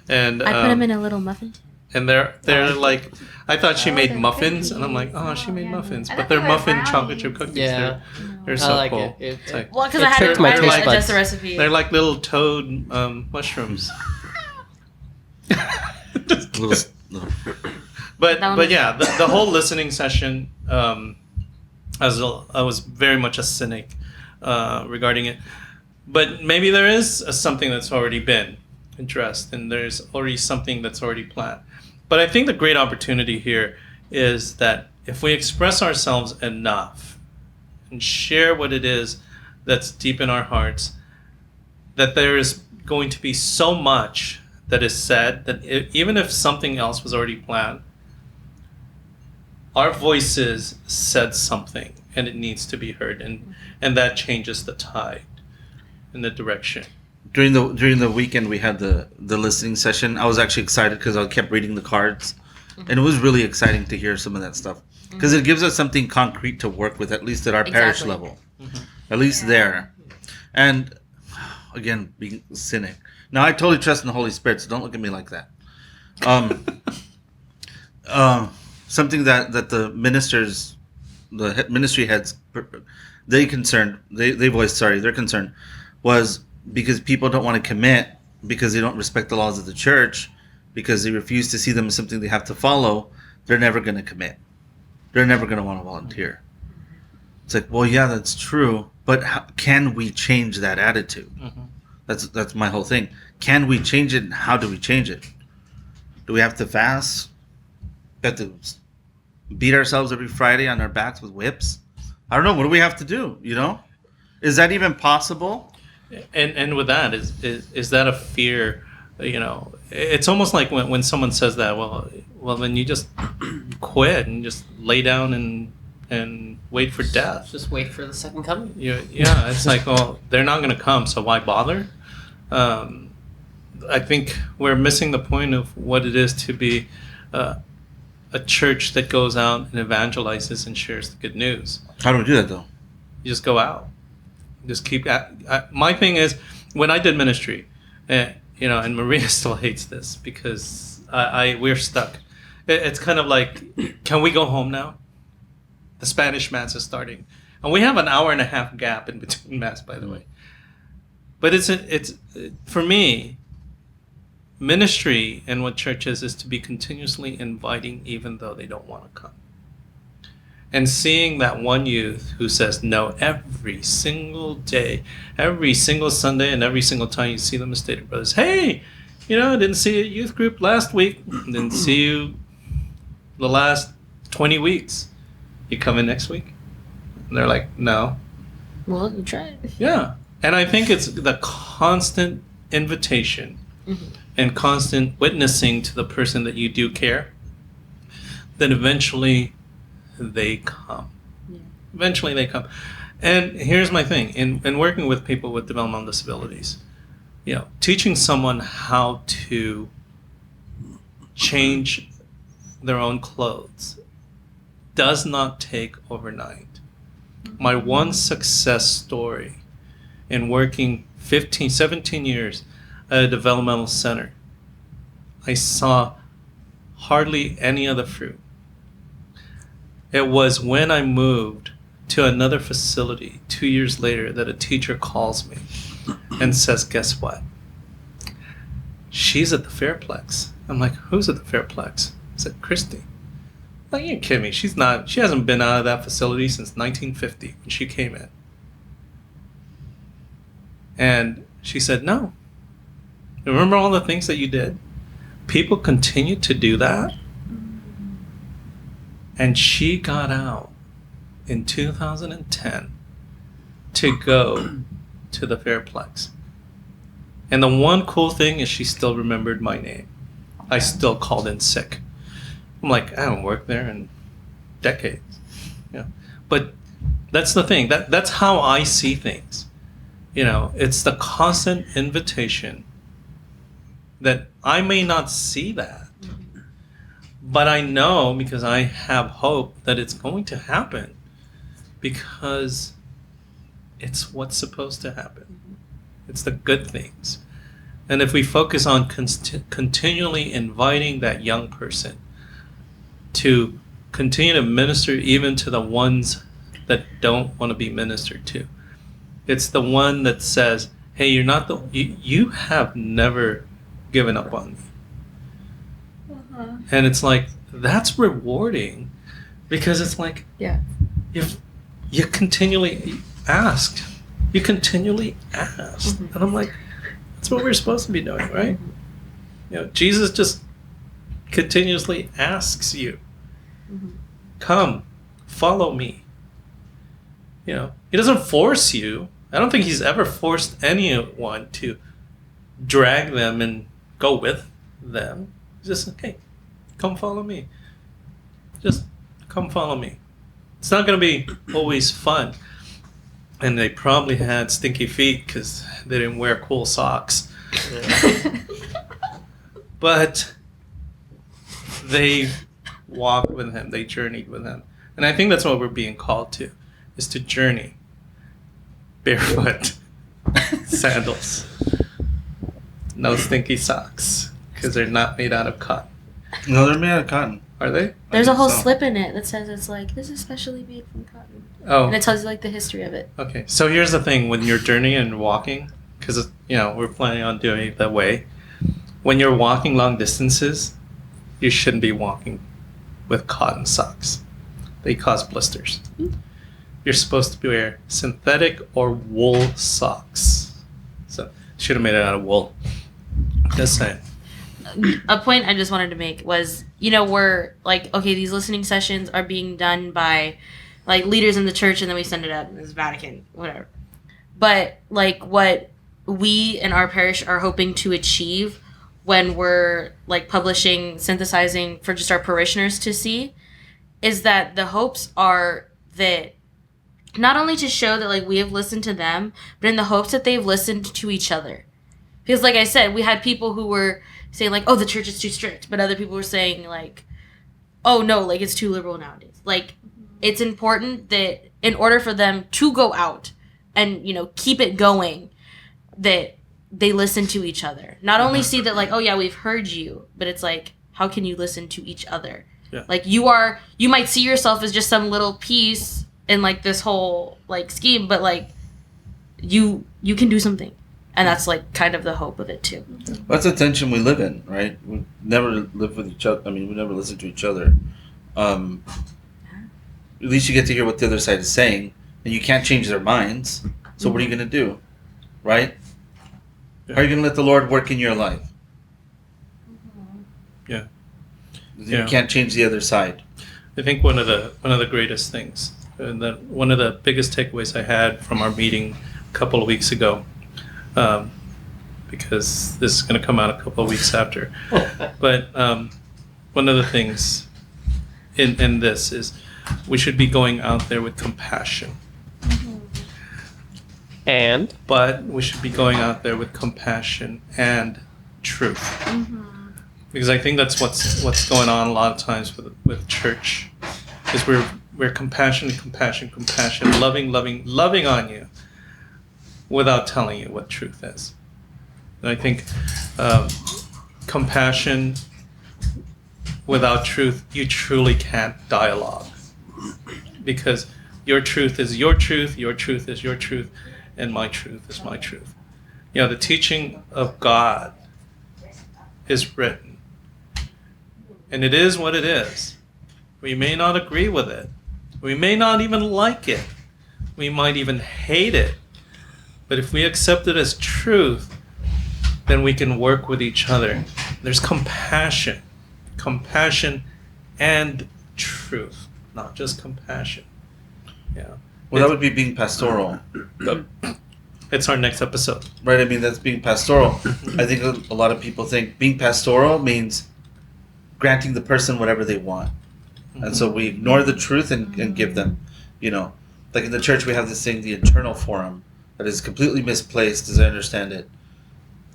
and I put them in a little muffin tin. And they're like, I thought she made muffins, and I'm like, oh, she made muffins, but they're muffin chocolate chip cookies. Yeah. They're so like cool. it. It's like, Well, because I had to adjust the recipe. They're like little toad mushrooms. But yeah, the whole listening session, I was very much a cynic regarding it. But maybe there is something that's already been addressed, and there's already something that's already planned. But I think the great opportunity here is that if we express ourselves enough and share what it is that's deep in our hearts, that there is going to be so much that is said that even if something else was already planned, our voices said something and it needs to be heard, and that changes the tide in the direction. During the weekend we had the listening session. I was actually excited because I kept reading the cards, and it was really exciting to hear some of that stuff because it gives us something concrete to work with, at least at our parish level, at least there. And again, being cynic. Now, I totally trust in the Holy Spirit, so don't look at me like that. Something that the ministers, the ministry heads, they voiced, their concern was because people don't want to commit because they don't respect the laws of the church, because they refuse to see them as something they have to follow. They're never going to commit. They're never going to want to volunteer. It's like, well, yeah, that's true, but can we change that attitude? Mm-hmm. That's my whole thing. Can we change it, and how do we change it? Do we have to fast? We have to beat ourselves every Friday on our backs with whips? I don't know. What do we have to do? Is that even possible? And with that, is that a fear? It's almost like when someone says that. Well, then you just quit and just lay down and wait for death. Just wait for the second coming. Yeah, it's like, well, they're not going to come, so why bother? I think we're missing the point of what it is to be a church that goes out and evangelizes and shares the good news. How do we do that, though? You just go out. Just keep my thing is, when I did ministry, and Maria still hates this because we're stuck. It's kind of like, can we go home now? The Spanish Mass is starting. And we have an hour and a half gap in between Mass, by the way. But it's for me, ministry and what church is to be continuously inviting even though they don't want to come. And seeing that one youth who says no every single day, every single Sunday, and every single time you see them as Stated Brothers. Hey, I didn't see a youth group last week. Didn't see you the last 20 weeks. You come in next week? And they're like, no. Well, you tried. Yeah. And I think it's the constant invitation and constant witnessing to the person that you do care that eventually they come. Yeah. Eventually they come. And here's my thing. In working with people with developmental disabilities, teaching someone how to change their own clothes does not take overnight. My one success story in working 17 years at a developmental center, I saw hardly any other fruit. It was when I moved to another facility 2 years later that a teacher calls me and says, guess what? She's at the Fairplex. I'm like, who's at the Fairplex? I said, Christy. Like, you're kidding me. She hasn't been out of that facility since 1950 when she came in. And she said, no. Remember all the things that you did? People continue to do that. And she got out in 2010 to go to the Fairplex. And the one cool thing is she still remembered my name. I still called in sick. I'm like, I haven't worked there in decades. But that's the thing. That's how I see things. It's the constant invitation that I may not see that, but I know because I have hope that it's going to happen because it's what's supposed to happen. It's the good things. And if we focus on continually inviting that young person to continue to minister even to the ones that don't want to be ministered to. It's the one that says, hey, you're not you have never given up on me. Uh-huh. And it's like, that's rewarding because it's like, yeah, you continually ask. You continually ask. And I'm like, that's what we're supposed to be doing, right? Jesus just continuously asks you, come, follow me. He doesn't force you. I don't think he's ever forced anyone to drag them and go with them. He's just, okay, come follow me. Just come follow me. It's not going to be always fun. And they probably had stinky feet because they didn't wear cool socks. But they walked with him. They journeyed with him. And I think that's what we're being called to, is to journey barefoot Sandals. No stinky socks. Because they're not made out of cotton. No, they're made out of cotton. Are they? There's a whole so. slip in it that says it's like, this is specially made from cotton. Oh. And it tells you like the history of it. Okay. So here's the thing. When you're journeying and walking, because, we're planning on doing it that way. When you're walking long distances, you shouldn't be walking with cotton socks. They cause blisters. You're supposed to wear synthetic or wool socks. So should have made it out of wool. Just saying. A point I just wanted to make was, we're like, okay, these listening sessions are being done by like leaders in the church, and then we send it up as Vatican, whatever. But like what we in our parish are hoping to achieve when we're like publishing, synthesizing for just our parishioners to see, is that the hopes are that not only to show that like we have listened to them, but in the hopes that they've listened to each other. Because like I said, we had people who were saying like, oh, the church is too strict, but other people were saying like, oh no, like it's too liberal nowadays. Like it's important that in order for them to go out and, keep it going, that they listen to each other. Not only see that like, oh yeah, we've heard you, but it's like, how can you listen to each other? Yeah. Like you might see yourself as just some little piece in like this whole like scheme, but like you can do something. And that's like kind of the hope of it too. That's the tension we live in, right? We never live with each other. I mean, we never listen to each other. At least you get to hear what the other side is saying, and you can't change their minds. So what are you going to do, right? Yeah. How are you going to let the Lord work in your life? Yeah. You can't change the other side. I think one of the greatest things, and that one of the biggest takeaways I had from our meeting a couple of weeks ago, because this is going to come out a couple of weeks after, but one of the things in this is we should be going out there with compassion. And But we should be going out there with compassion and truth. Because I think that's what's going on a lot of times with church, is we're compassion, loving on you, without telling you what truth is. And I think compassion without truth, you truly can't dialogue, because your truth is your truth is your truth, and my truth is my truth. The teaching of God is written, and it is what it is. We may not agree with it. We may not even like it. We might even hate it. But if we accept it as truth, then we can work with each other. There's compassion and truth, not just compassion. Yeah. Well, that would be being pastoral. It's our next episode. Right, I mean, that's being pastoral. I think a lot of people think being pastoral means granting the person whatever they want. And so we ignore the truth and give them, like in the church we have this thing, the internal forum, that is completely misplaced, as I understand it,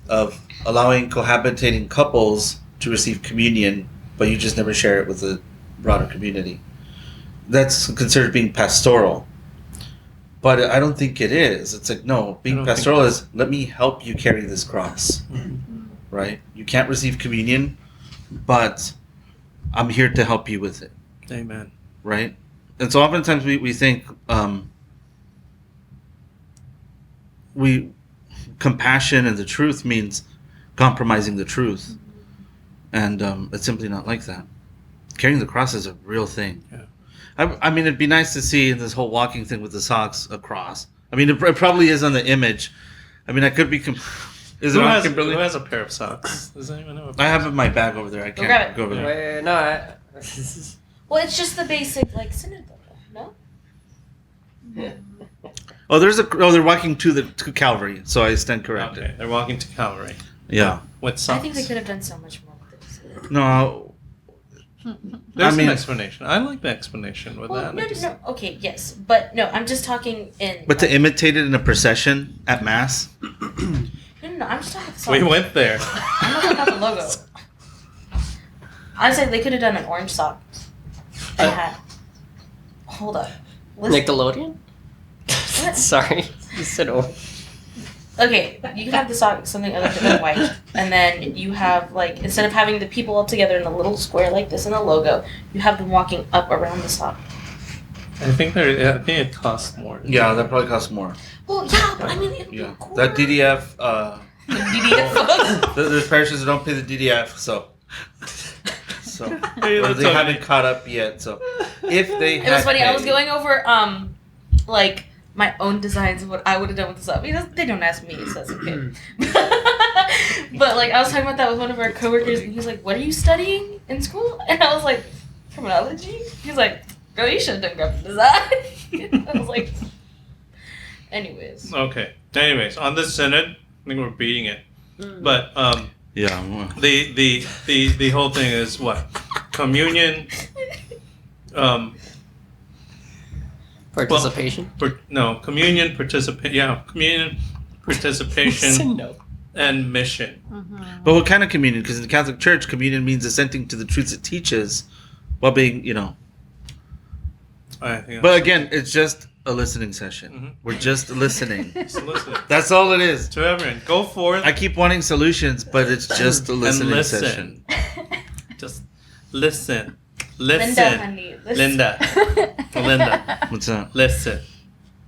of allowing cohabitating couples to receive communion, but you just never share it with the broader community. That's considered being pastoral. But I don't think it is. It's like, no, being pastoral is, let me help you carry this cross. Right? You can't receive communion, but I'm here to help you with it. Amen. Right? And so oftentimes we think compassion and the truth means compromising the truth. And it's simply not like that. Carrying the cross is a real thing. Yeah. I mean, it'd be nice to see this whole walking thing with the socks a cross. I mean, it probably is on the image. I mean, I could be... Is it on Kimberly? Who has a pair of socks? Does anyone have a pair? I have it in my bag over there. I can't grab it. go over there. wait, no, Well, it's just the basic like SYNOD, no? Oh, they're walking to Calvary, so I stand corrected. Okay, they're walking to Calvary. Yeah. With socks. I think they could have done so much more with this. No, There's I mean- an explanation. I like the explanation with Well, that. no. Okay, yes, but no, I'm just talking in. but to imitate it in a procession at Mass? No, I'm just talking about the We song. went there. I'm not talking about the logo. I said they could have done an orange sock and had. Hold up. Listen. Nickelodeon? What? Sorry. You said okay, you can have the sock something other than white, and then you have like instead of having the people all together in a little square like this in the logo, you have them walking up around the sock. I think it costs more. Yeah, that probably costs more. Well, yeah, but I mean, it'd be cool. That DDF. DDF. There's parishes that don't pay the DDF, so Hey, or that's they okay. haven't caught up yet. So if they It was funny. paid, I was going over like my own designs of what I would have done with the sock. Because they don't ask me, so that's okay. But like I was talking about that with one of our coworkers, and he's like, "What are you studying in school?" And I was like, "Criminology." He's like, "Girl, you should have done graphic design." I was like, anyways. Okay. Anyways, on this synod, I think we're beating it. But yeah, the whole thing is what? Communion. Participation. Communion, communion, participation, No. and mission. but what kind of communion? Because in the Catholic Church, communion means assenting to the truths it teaches, while being, I think But again, it's just a listening session. Mhm. We're just listening. that's listen. That's all it is. To everyone, go forth I keep wanting solutions, but it's just a and listening listen. session. Just listen. Linda, Listen. honey. Linda. What's that? Listen.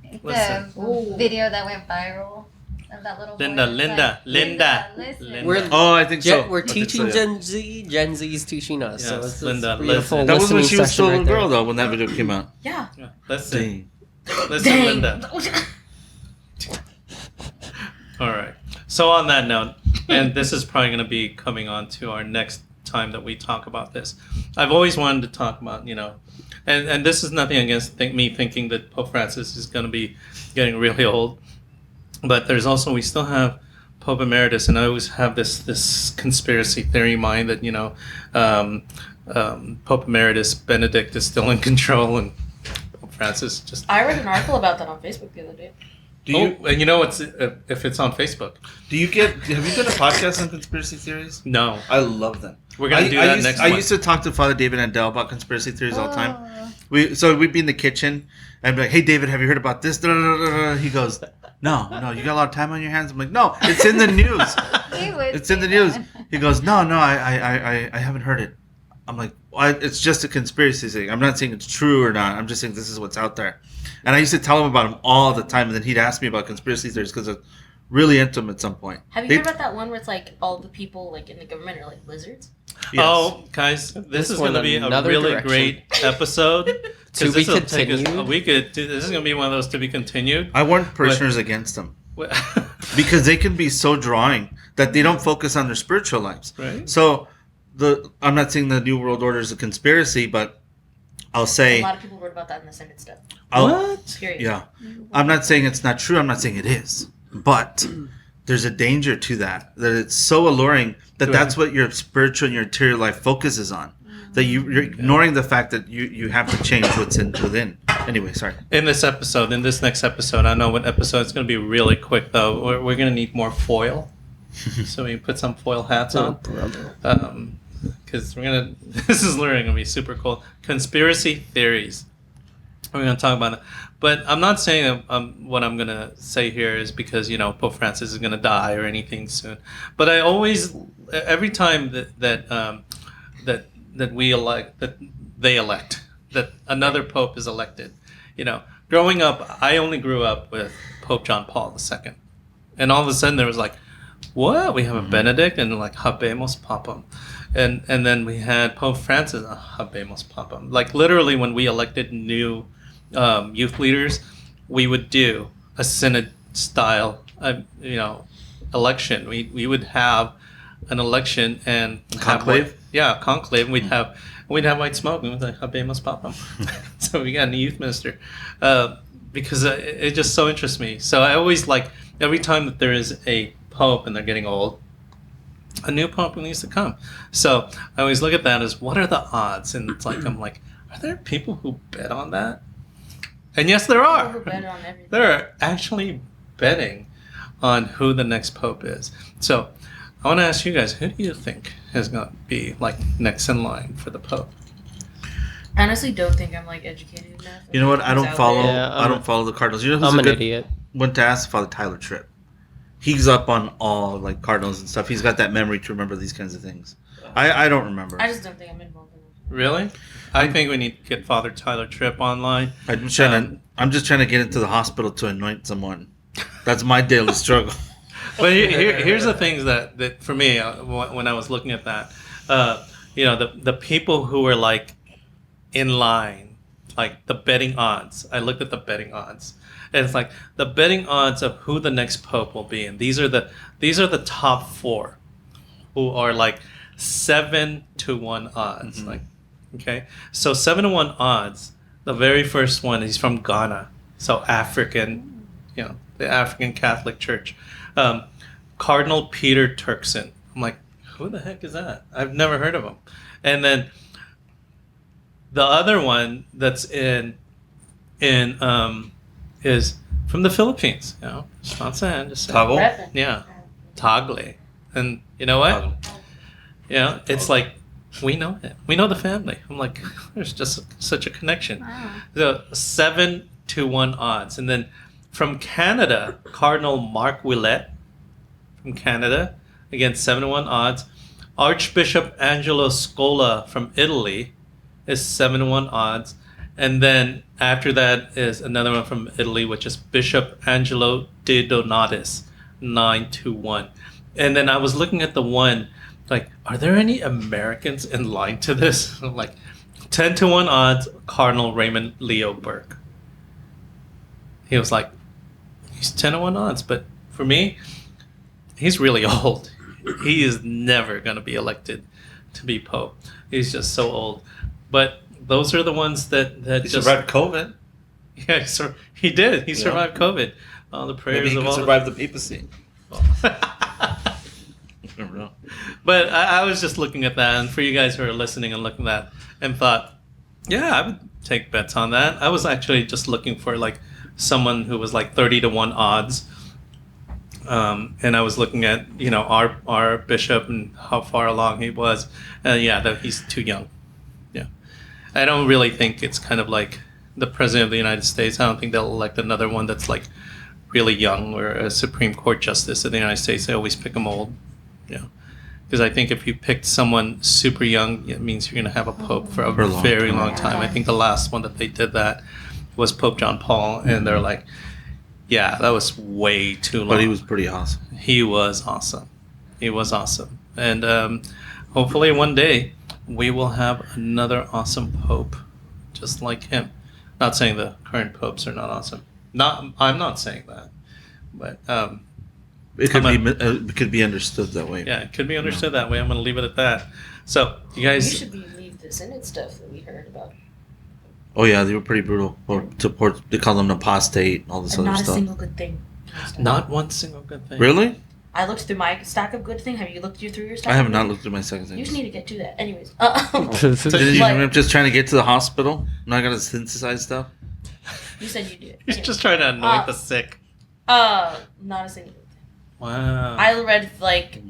The Listen. Ooh. video that went viral of that little boy. Linda, that's Linda, like, Linda. listen. Linda. We're Oh, I think so. We're I think teaching so, yeah. Gen Z. Gen Z is teaching us. So Yes, it's Linda, a beautiful listen. That was when listening she was still a session little right girl, there. though, when that video came out. Yeah. Yeah, listen. Dang. Listen, Dang. Linda. All right. So on that note, and this is probably going to be coming on to our next time that we talk about this. I've always wanted to talk about, and this is nothing against me thinking that Pope Francis is going to be getting really old, but there's also, we still have Pope Emeritus, and I always have this conspiracy theory in mind that, Pope Emeritus Benedict is still in control, and Pope Francis just... I read an article about that on Facebook the other day. And you know what's if it's on Facebook? Have you done a podcast on conspiracy theories? No, I love them. we're gonna do that next I month. used to talk to Father David Andel about conspiracy theories all the time. We'd be in the kitchen and be like, "Hey, David, have you heard about this?" He goes, No, you got a lot of time on your hands. I'm like, "No, it's in the news. He would It's in the say news." that. He goes, "No, I haven't heard it." I'm like, "It's just a conspiracy thing. I'm not saying it's true or not. I'm just saying this is what's out there." And I used to tell him about them all the time, and then he'd ask me about conspiracy theories because I'm really into them at some point. Have you They- heard about that one where it's like all the people like in the government are like lizards? Yes. Oh, guys, this is going to went be a another really direction. great episode. To 'Cause be this'll take us- continued? This is going to be one of those to be continued. I warn parishioners against them because they can be so drawing that they don't focus on their spiritual lives. Right. So I'm not saying the New World Order is a conspiracy, but I'll A say lot of people wrote about that in the Senate stuff. What? Period. Yeah. I'm not saying it's not true. I'm not saying it is. But there's a danger to that it's so alluring that that's what your spiritual and your interior life focuses on. That you're ignoring the fact that you have to change what's within. Anyway, sorry. In this next episode, I know what episode, it's going to be really quick though. We're going to need more foil. So we put some foil hats on. Because this is literally going to be super cool. Conspiracy theories. We're going to talk about it. But I'm not saying what I'm going to say here is because, Pope Francis is going to die or anything soon. But I always, every time that we elect, that they elect, that another Pope is elected, growing up, I only grew up with Pope John Paul II. And all of a sudden there was like, what? We have a Benedict and like Habemus Papam. And then we had Pope Francis, Habemus Papam. Like literally when we elected new youth leaders, we would do a synod style, election. We would have an election and Conclave? Conclave. We'd have white smoke. We would like Habemus Papam. So we got a new youth minister because it just so interests me. So I always like every time that there is a pope and they're getting old, a new pope needs to come. So I always look at that as what are the odds, and it's like I'm like, are there people who bet on that? And yes, there are. People who bet on everything. They're actually betting on who the next pope is. So I want to ask you guys, who do you think is going to be like next in line for the pope? I honestly don't think I'm like educated enough. You know what? I don't Out follow. there. Yeah, I don't follow the Cardinals. You know who's I'm a an good idiot. one to ask? Father Tyler Tripp. he's up on all like cardinals and stuff. He's got that memory to remember these kinds of things. I don't remember. I just don't think I'm involved in it. Really? I think we need to get Father Tyler Tripp online. I'm just trying to get into the hospital to anoint someone. That's my daily struggle. But here's the things that for me, when I was looking at that, the people who were like in line, like the betting odds. I looked at the betting odds, and it's like the betting odds of who the next pope will be, and these are the top 4, who are like 7-1 odds. Mm-hmm. Like, okay, so 7-1 odds. The very first one, he's from Ghana, so African, the African Catholic Church. Cardinal Peter Turkson. I'm like, who the heck is that? I've never heard of him. And then the other one that's in is from the Philippines. Just not saying, just saying. Tago? Reverend. Yeah, Tagle. And you know what? It's like we know it. We know the family. I'm like, there's just such a connection. Wow. So 7-1 odds, and then from Canada, Cardinal Mark Willett from Canada, again 7-1 odds. Archbishop Angelo Scola from Italy is 7-1 odds, and then after that is another one from Italy, which is Bishop Angelo De Donatis, 9-1. And then I was looking at the one, like, are there any Americans in line to this? I'm like, 10-1 odds, Cardinal Raymond Leo Burke. He was like, he's 10-1 odds, but for me, he's really old. He is never going to be elected to be pope. He's just so old. But those are the ones that He just survived COVID. Yeah, he did. He survived COVID. All the prayers Maybe he of can all. survive the papacy. But I was just looking at that, and for you guys who are listening and looking at that, and thought, yeah, I would take bets on that. I was actually just looking for like someone who was like 30-1 odds. And I was looking at our bishop and how far along he was, and that he's too young. Yeah, I don't really think it's kind of like the president of the United States. I don't think they'll elect another one that's like really young, or a Supreme Court justice of the United States. They always pick them old. Because I think if you picked someone super young, it means you're going to have a pope for a very long time. I think the last one that they did that was Pope John Paul, and they're like, yeah, that was way too long. But he was pretty awesome. He was awesome. And hopefully one day we will have another awesome pope just like him. Not saying the current popes are not awesome. I'm not saying that. But it could be understood that way. Yeah, it could be understood that way. I'm going to leave it at that. So, you guys... You should leave the Synod stuff that we heard about. Oh yeah, they were pretty brutal. They call them apostate and all this other Not stuff. a single good thing. Not one single good thing. Really? I looked through my stack of good thing. Have you looked through your stack? I have of not good? looked at my second thing. You just need to get to that. Anyways. I'm just trying to get to the hospital. Now I gotta synthesize stuff. You said you did. He's just trying to anoint the sick. Not a single good thing. Wow. I read like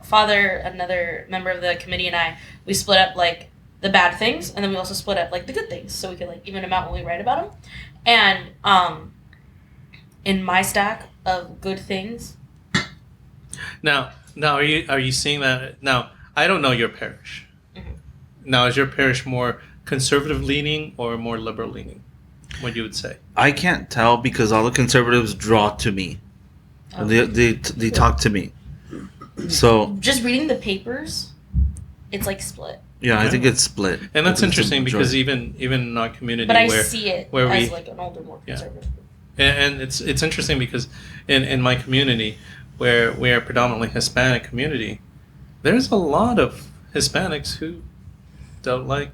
Father, another member of the committee, and I, we split up like the bad things, and then we also split up like the good things, so we could like even them out when we write about them. And in my stack of good things. Now, are you seeing that? Now, I don't know your parish. Mm-hmm. Now, is your parish more conservative leaning or more liberal leaning? What you would say? I can't tell because all the conservatives draw to me. Oh. They talk to me. So just reading the papers, it's like split. yeah, I think it's split. And that's It's a interesting because majority. even in our community, But I see it where as we, like an older, more conservative. and it's interesting because in my community where we are predominantly Hispanic community, there's a lot of Hispanics who don't like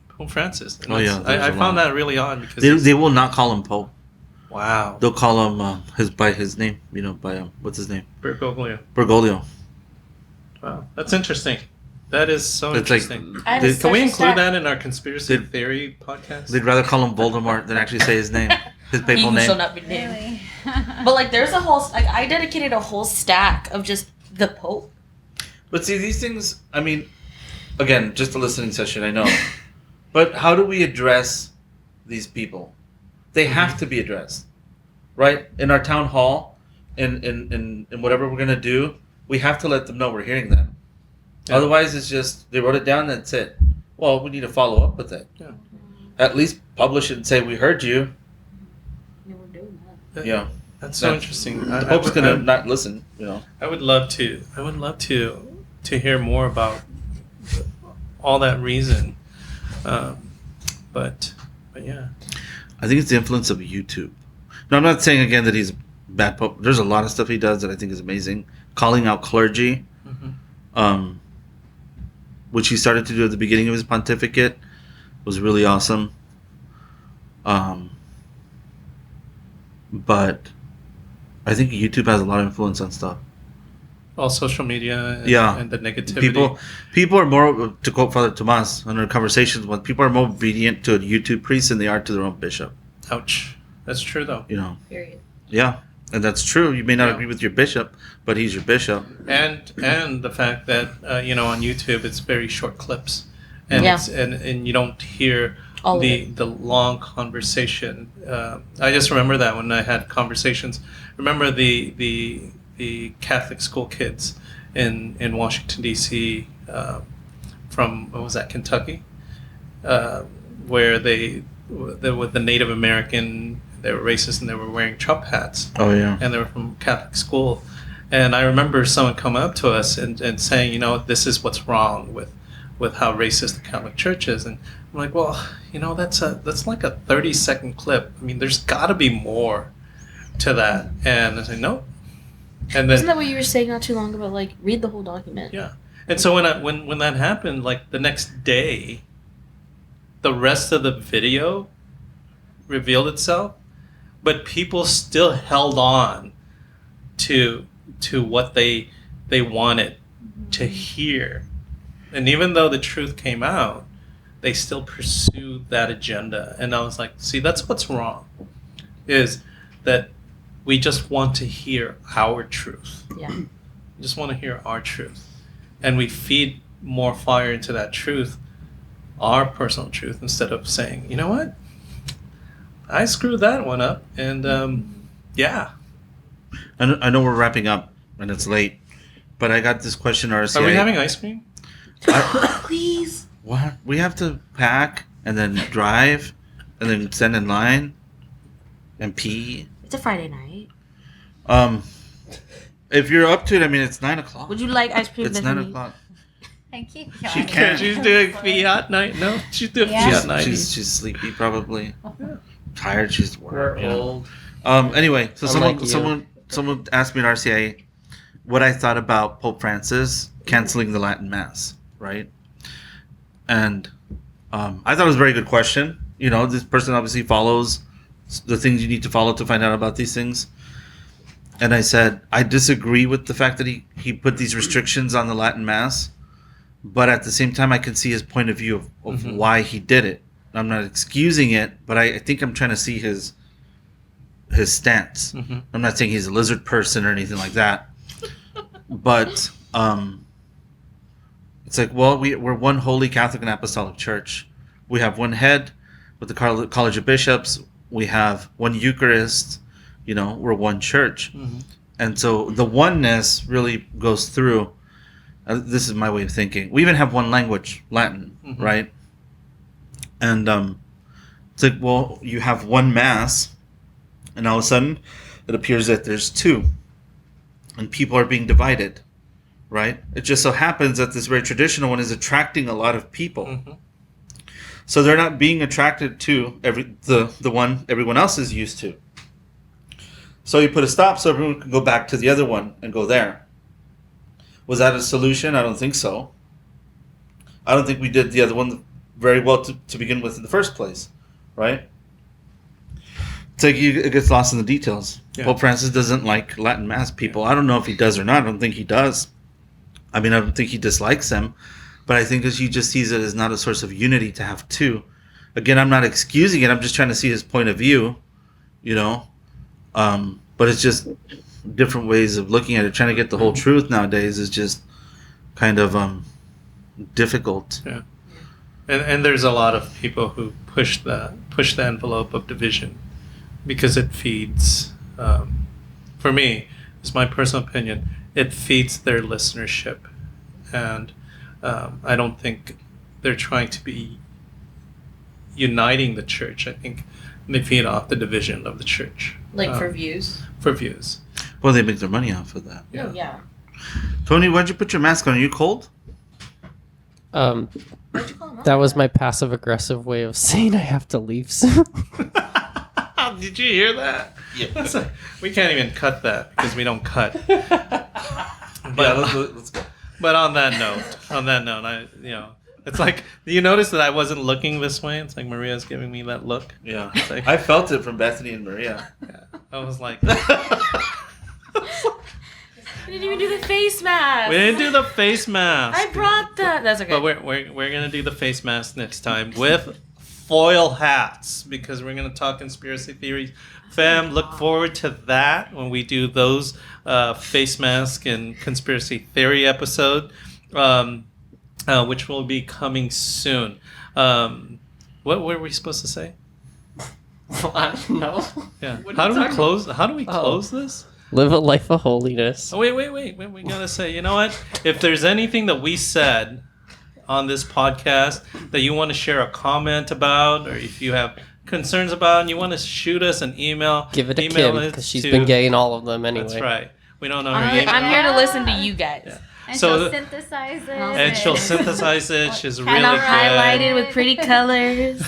Pope Francis. And I found that really odd because they will not call him Pope. Wow. They'll call him by his name. What's his name? Bergoglio. Bergoglio. Wow, that's interesting. That is so It's like- interesting. I have Can a Can we special include stack. that in our conspiracy theory podcast? They'd rather call him Voldemort than actually say his name, his He papal who shall name. not be named. Really? But like, there's a whole like I dedicated a whole stack of just the Pope. But see, these things. I mean, again, just a listening session. I know, but how do we address these people? They have to be addressed, right? In our town hall, in whatever we're gonna do, we have to let them know we're hearing them. Yeah. Otherwise, it's just they wrote it down. That's it. Well, we need to follow up with it. Yeah. At least publish it and say we heard you. Yeah, we're doing that. Yeah. That's so interesting. The Pope's gonna not listen. You know. I would love to. I would love to hear more about all that reason. But yeah. I think it's the influence of YouTube. No, I'm not saying again that he's a bad Pope. There's a lot of stuff he does that I think is amazing. Calling out clergy, which he started to do at the beginning of his pontificate, was really awesome. But I think YouTube has a lot of influence on stuff. All social media and the negativity. People are more, to quote Father Tomas in our conversations, when people are more obedient to a YouTube priest than they are to their own bishop. Ouch. That's true, though. You know. Period. Yeah, and that's true. You may not agree with your bishop, but he's your bishop. And the fact that on YouTube it's very short clips, and and you don't hear All of the long conversation. I just remember that when I had conversations. Remember the Catholic school kids in Washington D.C. From what was that, Kentucky, where they with the Native American. They were racist and they were wearing Trump hats. Oh, yeah. And they were from Catholic school. And I remember someone coming up to us and saying, this is what's wrong with how racist the Catholic Church is. And I'm like, well, that's like a 30-second clip. I mean, there's got to be more to that. And I said, no. And then, isn't that what you were saying not too long ago? Like, read the whole document. Yeah. And so when that happened, like the next day, the rest of the video revealed itself. But people still held on to what they wanted to hear. And even though the truth came out, they still pursued that agenda. And I was like, see, that's what's wrong, is that we just want to hear our truth. Yeah. We just want to hear our truth. And we feed more fire into that truth, our personal truth, instead of saying, you know what? I screwed that one up, and yeah. I know we're wrapping up, and it's late, but I got this question. RCA. Are we having ice cream? Please. What? We have to pack and then drive and then stand in line and pee. It's a Friday night. If you're up to it, I mean, it's 9 o'clock. Would you like ice cream? It's Bethany? 9 o'clock. Thank you. She can't. She's doing fiat night. No, she's doing Yeah. fiat night. She's sleepy, probably. Tired. She's We're old. Anyway, so Unlike you. someone asked me in RCA what I thought about Pope Francis canceling the Latin Mass, right? And I thought it was a very good question. This person obviously follows the things you need to follow to find out about these things. And I said, I disagree with the fact that he put these restrictions on the Latin Mass, but at the same time, I can see his point of view of why he did it. I'm not excusing it, but I think I'm trying to see his stance. I'm not saying he's a lizard person or anything like that. But it's like, well, we're one holy Catholic and Apostolic Church. We have one head with the College of Bishops. We have one Eucharist. We're one church. And so the oneness really goes through. This is my way of thinking. We even have one language, Latin, right? And it's like, well, you have one Mass, and all of a sudden it appears that there's two, and people are being divided, right? It just so happens that this very traditional one is attracting a lot of people. So they're not being attracted to the one everyone else is used to. So you put a stop so everyone can go back to the other one and go there. Was that a solution? I don't think so. I don't think we did the other one very well to begin with in the first place, right? It's like it gets lost in the details. Yeah. Pope Francis doesn't like Latin Mass people. I don't know if he does or not. I don't think he does. I mean, I don't think he dislikes them, but I think he just sees it as not a source of unity to have two. Again, I'm not excusing it. I'm just trying to see his point of view, but it's just different ways of looking at it. Trying to get the whole truth nowadays is just kind of difficult. Yeah. And there's a lot of people who push the envelope of division because it feeds. For me, it's my personal opinion, it feeds their listenership. And I don't think they're trying to be uniting the church. I think they feed off the division of the church. Like for views? For views. Well, they make their money off of that. Yeah. Yeah. Tony, why'd you put your mask on? Are you cold? Why'd you call him out? That was my passive aggressive way of saying I have to leave soon. Did you hear that? Yeah. We can't even cut that because we don't cut. But let's go. But on that note, it's like, you notice that I wasn't looking this way? It's like Maria's giving me that look. Yeah. It's like, I felt it from Bethany and Maria. yeah, I was like, We didn't even do the face mask. we didn't do the face mask. I brought that. That's okay. But we're gonna do the face mask next time with foil hats because we're gonna talk conspiracy theories. Fam, look forward to that when we do those face mask and conspiracy theory episode, which will be coming soon. What were we supposed to say? I don't know. Yeah. What How are do you we talking close? How do we close this? Live a life of holiness. Oh, wait. We gotta say, you know what? If there's anything that we said on this podcast that you want to share a comment about, or if you have concerns about and you want to shoot us an email, Give it to email Kim it because she's to- been getting all of them anyway. That's right. We don't know her I'm email. here to listen to you guys. Yeah. And So she'll the- synthesize it. And she'll synthesize it. She's really And I'll good. highlight it with pretty colors.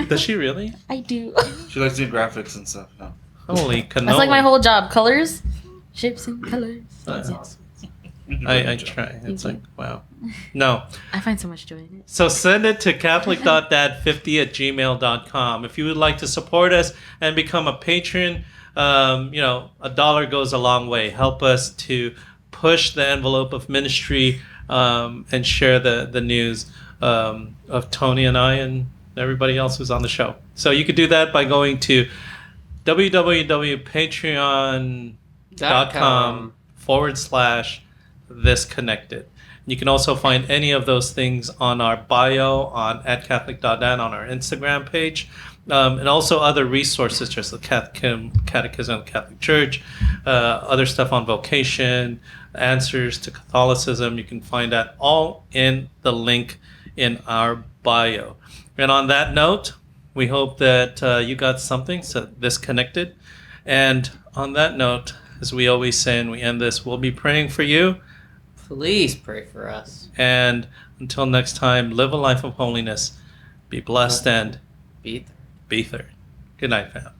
Does she really? I do. She likes doing graphics and stuff. No. Holy cannoli. That's like my whole job. Colors, shapes, and colors. I try. It's like, wow. No. I find so much joy in it. So send it to catholic.dad50@gmail.com. If you would like to support us and become a patron, $1 goes a long way. Help us to push the envelope of ministry and share the news of Tony and I and everybody else who's on the show. So you could do that by going to www.patreon.com/thisconnected. You can also find any of those things on our bio on @catholic.dad on our Instagram page. And also other resources, just the Catechism of the Catholic Church, other stuff on vocation, answers to Catholicism. You can find that all in the link in our bio. And on that note, we hope that you got something disconnected. And on that note, as we always say and we end this, we'll be praying for you. Please pray for us. And until next time, live a life of holiness. Be blessed and be third. Good night, fam.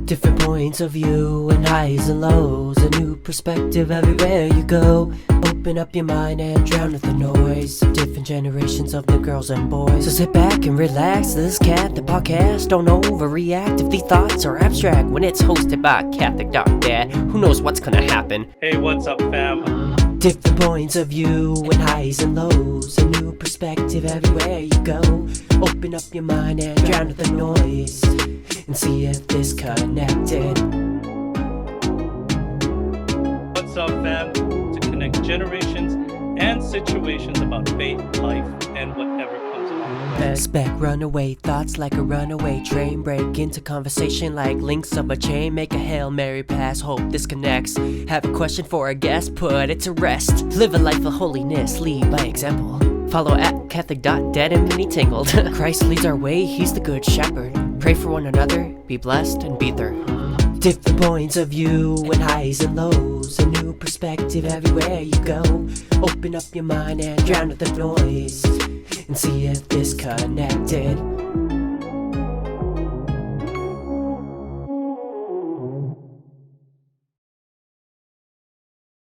Different points of view and highs and lows. A new perspective everywhere you go. Open up your mind and drown out the noise of different generations of new girls and boys. So sit back and relax. This the podcast. Don't overreact if the thoughts are abstract. When it's hosted by Catholic.dad, who knows what's gonna happen? Hey, what's up, fam? Different points of view and highs and lows. A new perspective everywhere you go. Open up your mind and drown out the noise and see if this connected. What's up, fam? To connect generations and situations about faith, life, and whatever comes along the way. Expect runaway thoughts like a runaway train. Break into conversation like links of a chain. Make a Hail Mary pass, hope this connects. Have a question for a guest, put it to rest. Live a life of holiness, lead by example. Follow @Catholic.dad and mini tangled. Christ leads our way, he's the good shepherd. Pray for one another, be blessed and be third. Different points of view and highs and lows. A new perspective everywhere you go. Open up your mind and drown out the noise and see if this connected.